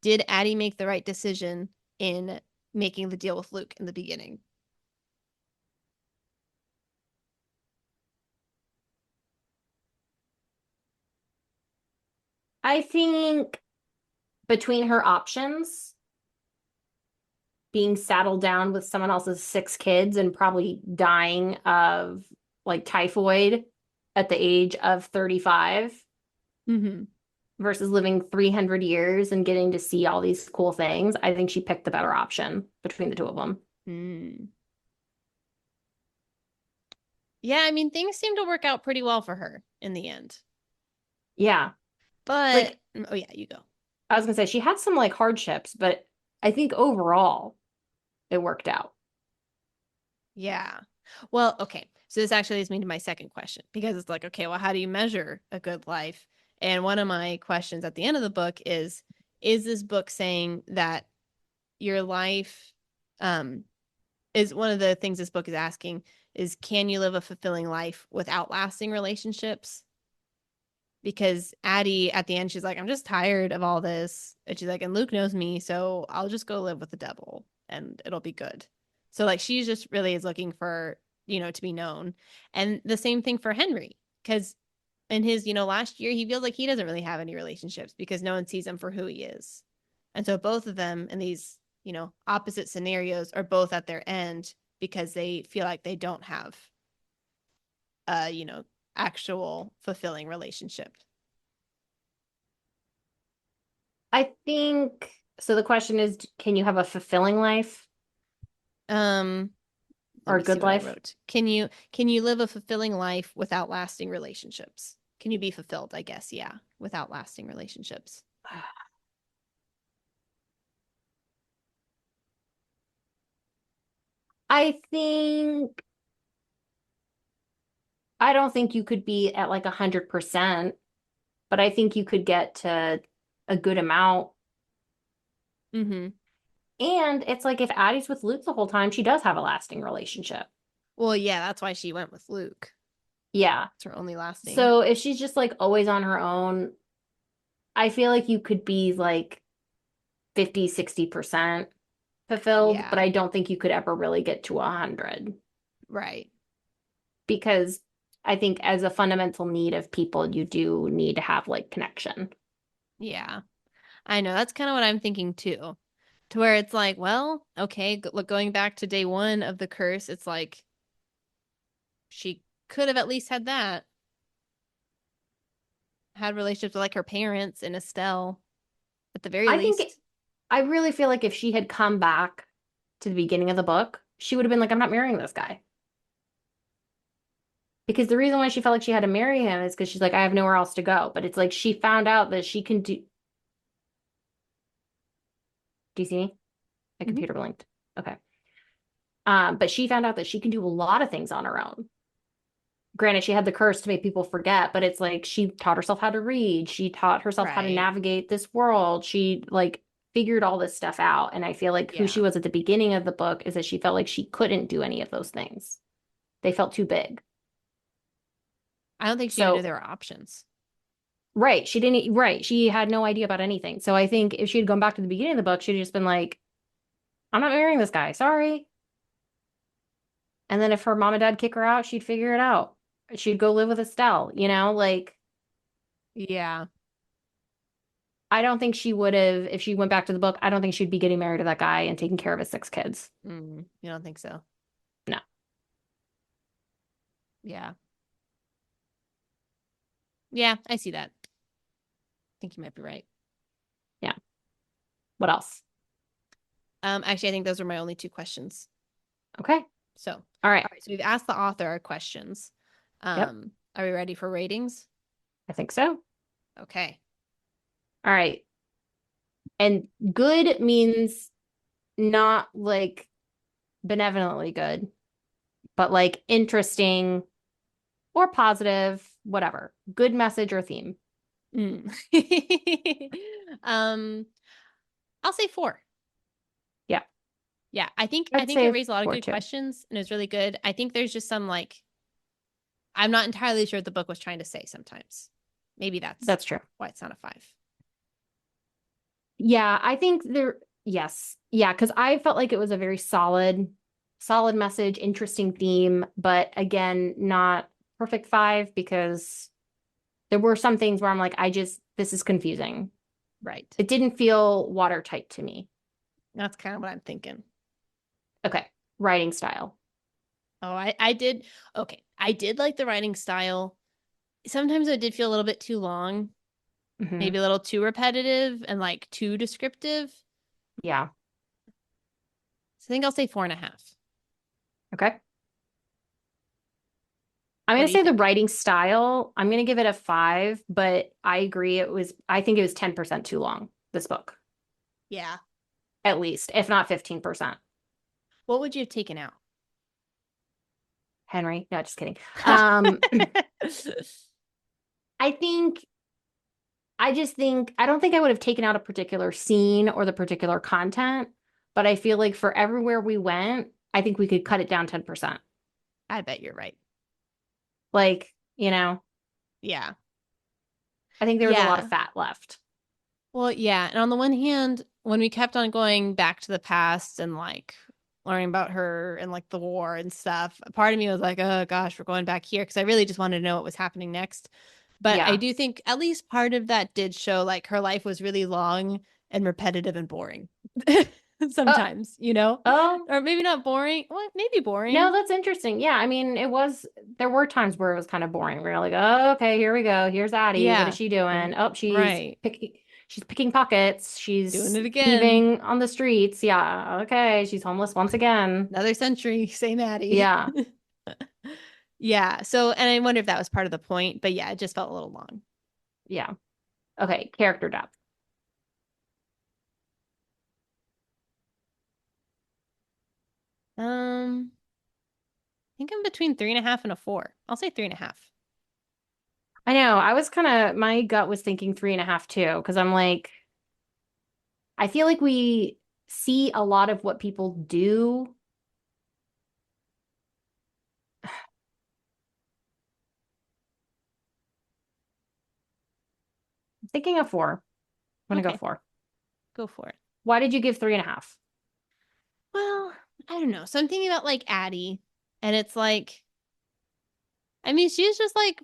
did Addie make the right decision in making the deal with Luke in the beginning? I think between her options, being saddled down with someone else's six kids and probably dying of like typhoid at the age of 35 Mm-hmm. versus living 300 years and getting to see all these cool things, I think she picked the better option between the two of them. Mm. Yeah, I mean, things seem to work out pretty well for her in the end. Yeah. But, Like oh, yeah, you go. I was gonna say, she had some like hardships, but I think overall it worked out. Yeah. Well, okay. So this actually leads me to my second question because it's like, okay, well, how do you measure a good life? And one of my questions at the end of the book is this book saying that your life, um, is one of the things this book is asking is can you live a fulfilling life without lasting relationships? Because Addie at the end, she's like, I'm just tired of all this. And she's like, and Luke knows me, so I'll just go live with the devil and it'll be good. So like she's just really is looking for, to be known. And the same thing for Henry, because in his, last year, he feels like he doesn't really have any relationships because no one sees him for who he is. And so both of them in these, opposite scenarios are both at their end because they feel like they don't have a, actual fulfilling relationship. I think so. The question is, can you have a fulfilling life Um, let or a me see good what I life? wrote. Can you live a fulfilling life without lasting relationships? Can you be fulfilled, I guess, yeah, without lasting relationships? I think I don't think you could be at like 100%, but I think you could get to a good amount. Mm-hmm. And it's like if Addie's with Luke the whole time, she does have a lasting relationship. Well, yeah, that's why she went with Luke. Yeah. It's her only lasting. So if she's just like always on her own, I feel like you could be like 50, 60% fulfilled, but Yeah, I don't think you could ever really get to 100. right. because I think as a fundamental need of people, you do need to have like connection. Yeah. I know. That's kind of what I'm thinking too. To where it's like, well, okay, look, going back to day one of the curse, it's like she could have at least had that, had relationships with like her parents and Estelle at the very I think least. I really feel like if she had come back to the beginning of the book, she would have been like, I'm not marrying this guy. Because the reason why she felt like she had to marry him is because she's like, I have nowhere else to go. But it's like she found out that she can do. Do you see me? My Mhm. computer blinked. Okay. But she found out that she can do a lot of things on her own. Granted, she had the curse to make people forget, but it's like she taught herself how to read. She taught herself how to Right. navigate this world. She like figured all this stuff out. And I feel like who Yeah. she was at the beginning of the book is that she felt like she couldn't do any of those things. They felt too big. I don't think she even knew So, there were options. right, she didn't, right, she had no idea about anything. So I think if she had gone back to the beginning of the book, she'd just been like, I'm not marrying this guy. Sorry. And then if her mom and dad kick her out, she'd figure it out. She'd go live with Estelle, like Yeah. I don't think she would have, if she went back to the book, I don't think she'd be getting married to that guy and taking care of his 6 kids. You don't think so? No. Yeah. Yeah, I see that. I think you might be right. Yeah. What else? Actually, I think those were my only two questions. Okay. So, All right. all right. So we've asked the author our questions. Yep. Are we ready for ratings? I think so. Okay. All right. And good means not like benevolently good, but like interesting or positive, whatever. Good message or theme. Mm. um, I'll say four. Yeah. Yeah, I I'd think it say raised a lot of four good too. questions and it was really good. I think there's just some like I'm not entirely sure what the book was trying to say sometimes. Maybe that's That's true. why it's not a five. Yeah, I think yes. Yeah, because I felt like it was a very solid message, interesting theme, but again, not perfect five because there were some things where I'm like, this is confusing. Right. It didn't feel watertight to me. That's kind of what I'm thinking. Okay. Writing style. Oh, I did. Okay. I did like the writing style. Sometimes it did feel a little bit too long, maybe Hmm. a little too repetitive and like too descriptive. Yeah. So I think I'll say four and a half. Okay. I'm What going do to you say the think? writing style, I'm going to give it a five, but I agree I think it was 10% too long, this book, Yeah. at least, if not 15%. What would you have taken out? Henry, no, just kidding. Um, I think, I don't think I would have taken out a particular scene or the particular content, but I feel like for everywhere we went, I think we could cut it down 10%. I bet you're right. Like, you know, Yeah. I think there was a lot of Yeah. fat left. Well, yeah. And on the one hand, when we kept on going back to the past and like learning about her and like the war and stuff, part of me was like, oh gosh, we're going back here because I really just wanted to know what was happening next. But I Yeah. do think at least part of that did show like her life was really long and repetitive and boring Oh, sometimes, you know? oh, Or maybe not boring. Well, maybe no, boring. that's interesting. Yeah, I mean, there were times where it was kind of boring. We were like, oh, okay, here we go. Here's Addie. What is Yeah. she doing? Oh, Right. she's picking pockets. Doing She's it again. thieving on the streets. Yeah, okay, she's homeless once again. Another century, same Addie. Yeah, Yeah. So, and I wonder if that was part of the point, but yeah, it just felt a little long. yeah. Okay, character depth. I think I'm between three and a half and a four. I'll say three and a half. I know. My gut was thinking 3.5 too, because I'm like, I feel like we see a lot of what people do. I'm thinking of four. I'm gonna go Okay, four. go for it. Why did you give 3.5? Well, I don't know. So I'm thinking about like Addie, and it's like I mean, she's just like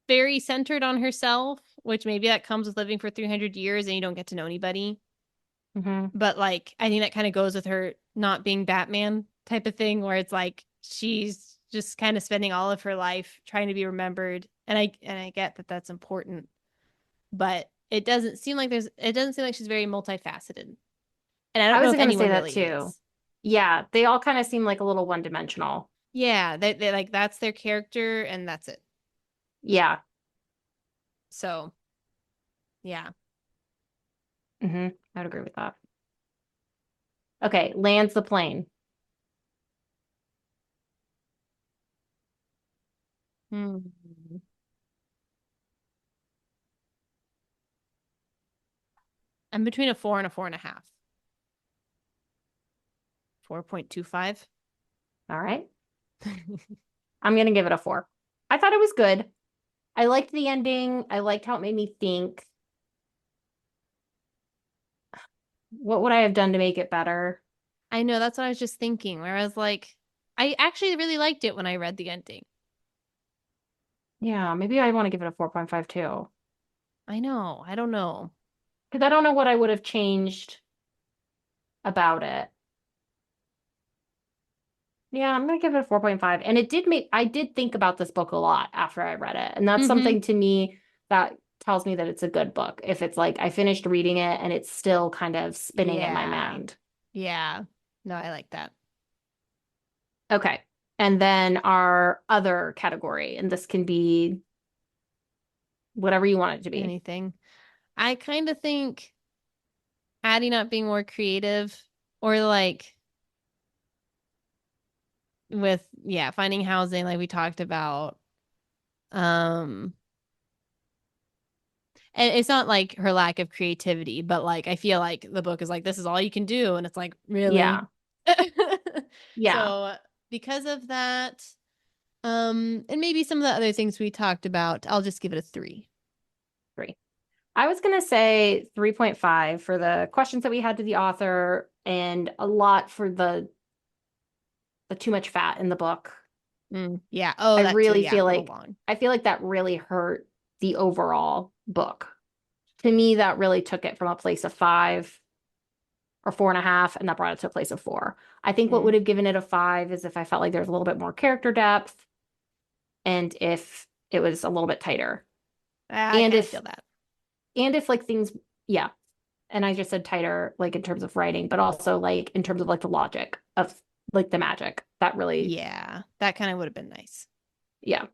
very centered on herself, which maybe that comes with living for 300 years and you don't get to know anybody. Hmm. But like, I think that kind of goes with her not being Batman type of thing, where it's like she's just kind of spending all of her life trying to be remembered. And I get that that's important, but it doesn't seem like she's very multifaceted. And I I don't know was if going to say anyone that really too. is. Yeah, they all kind of seem like a little one-dimensional. Yeah, they like that's their character and that's it. Yeah. So, yeah. I would agree with that. Okay, lands the plane. Hmm. I'm between a 4 and a 4.5. 4.25. All right. I'm going to give it a 4. I thought it was good. I liked the ending. I liked how it made me think. What would I have done to make it better? I know that's what I was just thinking, where I was like, I actually really liked it when I read the ending. Yeah, maybe I want to give it a 4.5 too. I know. I don't know. Because I don't know what I would have changed about it. Yeah, I'm gonna give it a 4.5. And I did think about this book a lot after I read it. And that's Mm-hmm. something to me that tells me that it's a good book. If it's like I finished reading it and it's still kind of spinning in my Yeah. mind. Yeah. No, I like that. Okay. And then our other category, and this can be whatever you want it to be. Anything. I kind of think Addie not being more creative or like with, yeah, finding housing like we talked about. Um, and it's not like her lack of creativity, but like I feel like the book is like, this is all you can do. And it's like, really? Yeah. Yeah. So because of that, and maybe some of the other things we talked about, I'll just give it a 3. 3. I was gonna say 3.5 for the questions that we had to the author and a lot for the too much fat in the book. Yeah. Oh, I that too. really Yeah, a feel little like long. I feel like that really hurt the overall book. To me, that really took it from a place of 5 or 4.5, and that brought it to a place of 4. I think what Mm. would have given it a 5 is if I felt like there's a little bit more character depth and if it was a little bit tighter. I And kind of if feel that. like things, yeah. And I just said tighter, like in terms of writing, but also like in terms of like the logic of like the magic. That really, Yeah, that kind of would have been nice. yeah.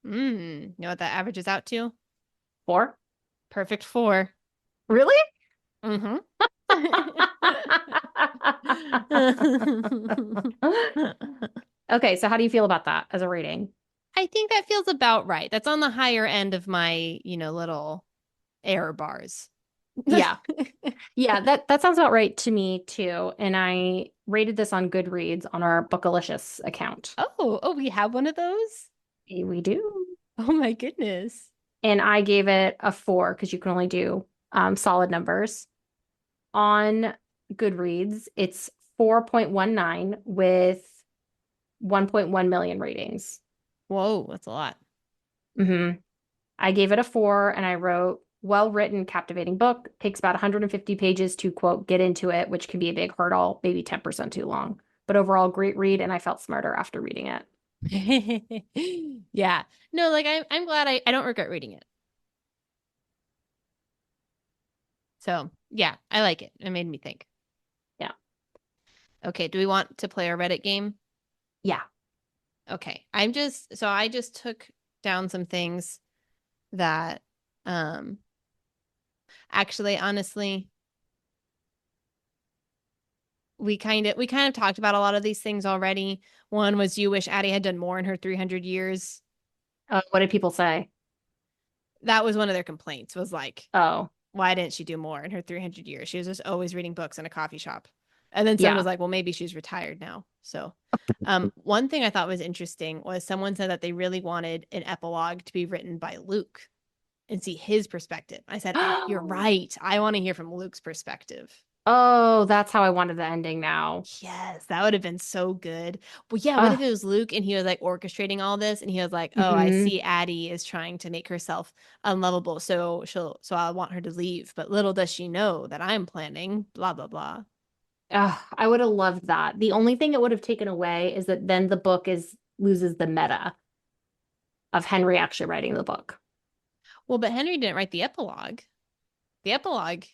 You know what that averages out to? 4? Perfect 4. Really? Mm-hmm. Okay, so how do you feel about that as a rating? I think that feels about right. That's on the higher end of my, little error bars. Yeah. Yeah, that sounds about right to me too. And I rated this on Goodreads on our Bookalicious account. Oh, we have one of those? We do. Oh my goodness. And I gave it a 4 because you can only do solid numbers. On Goodreads, it's 4.19 with 1.1 million ratings. Whoa, that's a lot. hmm I gave it a 4 and I wrote, well written, captivating book. Takes about 150 pages to quote, get into it, which can be a big hurdle, maybe 10% too long. But overall, great read, and I felt smarter after reading it. Yeah. No, like I'm glad I don't regret reading it. So yeah, I like it. It made me think. Yeah. Okay, do we want to play our Reddit game? Yeah. Okay. I just took down some things that um actually honestly we kind of talked about a lot of these things already. One was you wish Addie had done more in her 300 years. What did people say? That was one of their complaints was like, Oh, why didn't she do more in her 300 years? She was just always reading books in a coffee shop. And then someone was yeah. like, well, maybe she's retired now. So, one thing I thought was interesting was someone said that they really wanted an epilogue to be written by Luke and see his perspective. I said, you're right. I want to hear from Luke's perspective. Oh, that's how I wanted the ending now. Yes, that would have been so good. Well, yeah, what if Ugh. it was Luke and he was like orchestrating all this and he was like, "Oh, I Hmm. see Addie is trying to make herself unlovable, so I want her to leave, but little does she know that I'm planning blah blah blah." Ugh, I would have loved that. The only thing it would have taken away is that then the book is loses the meta of Henry actually writing the book. Well, but Henry didn't write the epilogue. The epilogue,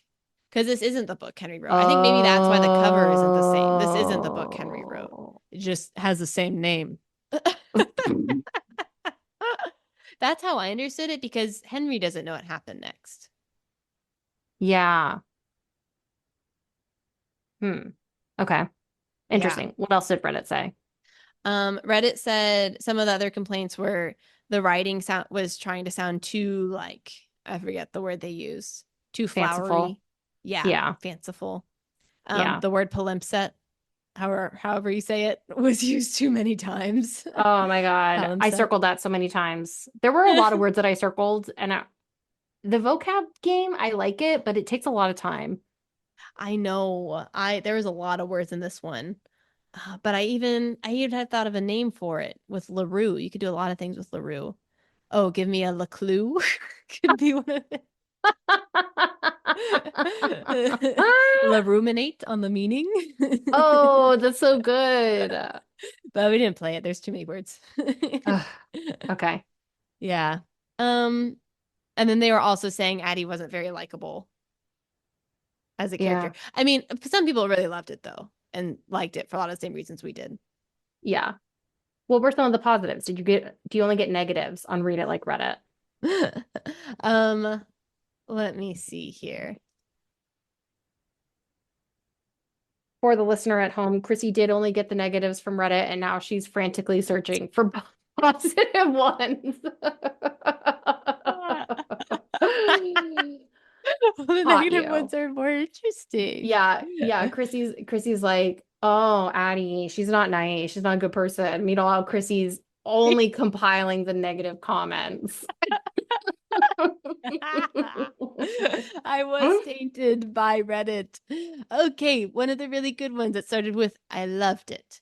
because this isn't the book Henry wrote. I think maybe that's why the cover isn't the same. This isn't the book Henry wrote. Oh. It just has the same name. That's how I understood it because Henry doesn't know what happened next. Yeah. Hmm. Okay. Yeah. Interesting. What else did Reddit say? Reddit said some of the other complaints were the writing sound was trying to sound too like I forget the word they use, too Fanciful. flowery. Yeah, Yeah. fanciful. Yeah. The word palimpsest, however you say it, was used too many times. Oh my God. I Palimpsest. circled that so many times. There were a lot of words that I circled, and the vocab game, I like it, but it takes a lot of time. I know. I There was a lot of words in this one. But I even had thought of a name for it with LaRue. You could do a lot of things with LaRue. Oh, give me a La Clue. Could be one of it. La ruminate on the meaning. Oh, that's so good. But we didn't play it. There's too many words. Ugh, okay. Yeah. Um, and then they were also saying Addie wasn't very likable as a character. Yeah. I mean, some people really loved it though and liked it for a lot of the same reasons we did. Yeah. What were some of the positives? Do you only get negatives on Read It Like Reddit? um, let me see here. For the listener at home, Chrissy did only get the negatives from Reddit, and now she's frantically searching for positive ones. The Hot negative you. ones are more interesting. Yeah, yeah. Chrissy's like, oh, Addie, she's not nice. She's not a good person. Meanwhile, Chrissy's only compiling the negative comments. I was tainted by Reddit. Okay, one of the really good ones that started with I loved it.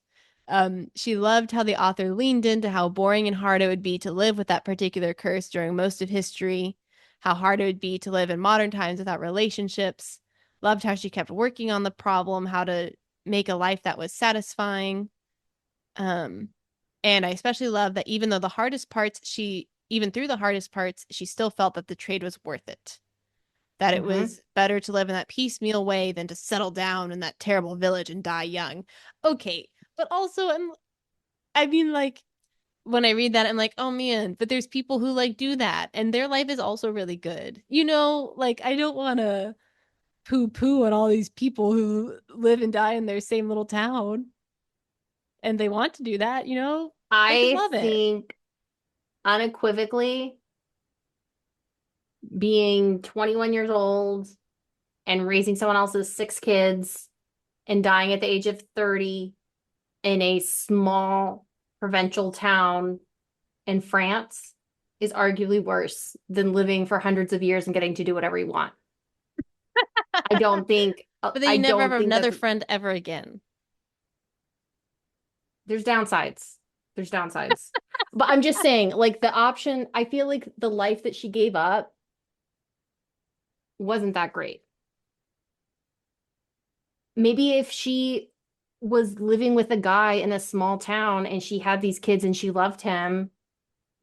She loved how the author leaned into how boring and hard it would be to live with that particular curse during most of history, how hard it would be to live in modern times without relationships. Loved how she kept working on the problem, how to make a life that was satisfying. Um, and I especially love that even through the hardest parts, she still felt that the trade was worth it. That it Hmm. was better to live in that piecemeal way than to settle down in that terrible village and die young. Okay, but also I mean like when I read that I'm like, "Oh man, but there's people who like do that and their life is also really good." Like I don't want to poo-poo on all these people who live and die in their same little town and they want to do that. They can I love it. think unequivocally being 21 years old and raising someone else's six kids and dying at the age of 30 in a small provincial town in France is arguably worse than living for hundreds of years and getting to do whatever you want. I don't think But then I you never have don't think another that's friend ever again. there's downsides. There's downsides. But I'm just saying, like the option, I feel like the life that she gave up wasn't that great. Maybe if she was living with a guy in a small town and she had these kids and she loved him,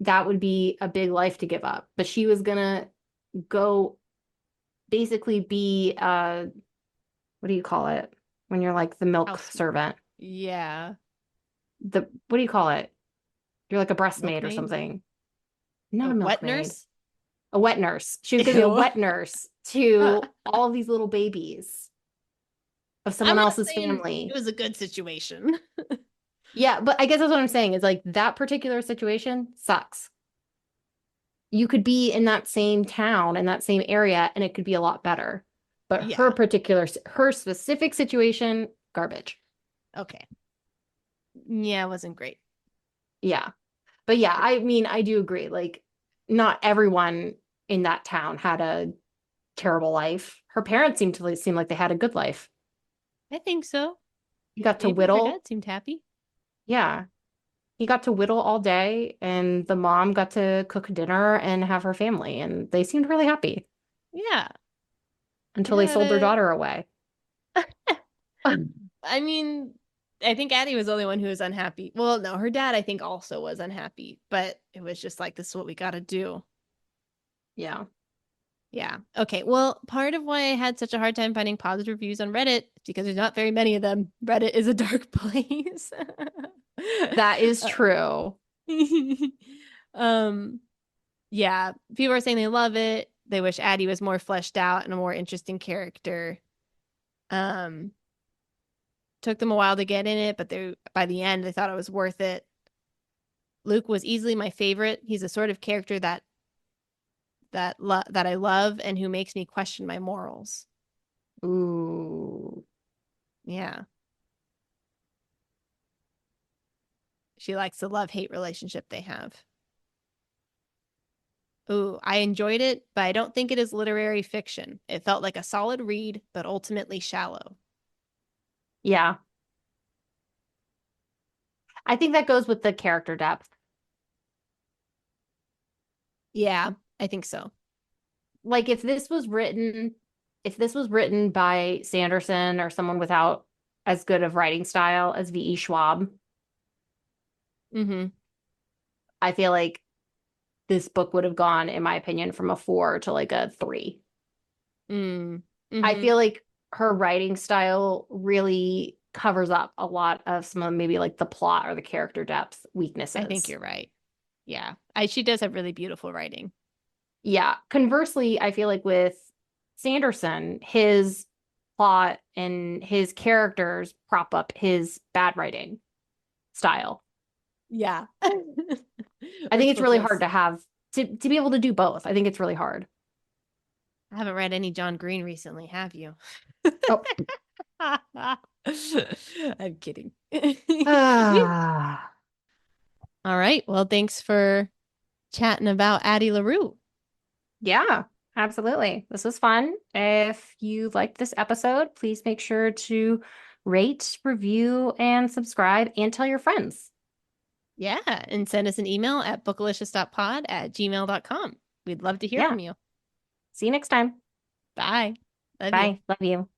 that would be a big life to give up. But she was gonna go basically be what do you call it when you're like the milk House. servant? Yeah. The what do you call it? You're like a breast maid or Milkmaid? something. Not A a wet milkmaid. nurse? A wet nurse. She was gonna be a Ew. wet nurse to all of these little babies of I'm someone not else's saying it family. was a good situation. Yeah, but I guess that's what I'm saying is like that particular situation sucks. You could be in that same town in that same area and it could be a lot better. But Yeah. her specific situation, garbage. Okay. Yeah, it wasn't great. Yeah. But yeah, I mean, I do agree. Like, not everyone in that town had a terrible life. Her parents seem like they had a good life. I think so. He got to Maybe her whittle. dad seemed happy. Yeah. He got to whittle all day, and the mom got to cook dinner and have her family, and they seemed really happy Yeah. until They they had sold their a daughter away. I mean, I think Addie was the only one who was unhappy. Well, no, her dad I think also was unhappy, but it was just like this is what we got to do. Yeah. Yeah. Okay. Well, part of why I had such a hard time finding positive reviews on Reddit is because there's not very many of them. Reddit is a dark place. That is Uh, true. um, yeah, people are saying they love it. They wish Addie was more fleshed out and a more interesting character. Um, took them a while to get in it, but they by the end they thought it was worth it. Luke was easily my favorite. He's a sort of character that I love and who makes me question my morals. Ooh. Yeah. She likes the love-hate relationship they have. Ooh, I enjoyed it, but I don't think it is literary fiction. It felt like a solid read, but ultimately shallow. Yeah. I think that goes with the character depth. Yeah, I think so. Like if this was written by Sanderson or someone without as good of writing style as V.E. Schwab, Mm-hmm. I feel like this book would have gone, in my opinion, from a 4 to like a 3. Mm. I Mm-hmm. feel like her writing style really covers up a lot of some of maybe like the plot or the character depth I think weaknesses. you're right. Yeah. She does have really beautiful writing. Yeah. Conversely, I feel like with Sanderson, his plot and his characters prop up his bad writing style. Yeah. I think Which it's book really hard was to have to be able to do both. I think it's really hard. I haven't read any John Green recently, have you? Oh. I'm kidding. Ah. All right. Well, thanks for chatting about Addie LaRue. Yeah, absolutely. This was fun. If you liked this episode, please make sure to rate, review, and subscribe and tell your friends. Yeah. And send us an email at bookalicious.pod@gmail.com. We'd love to hear Yeah. from you. See you next time. Bye. Love you. Bye. Love you.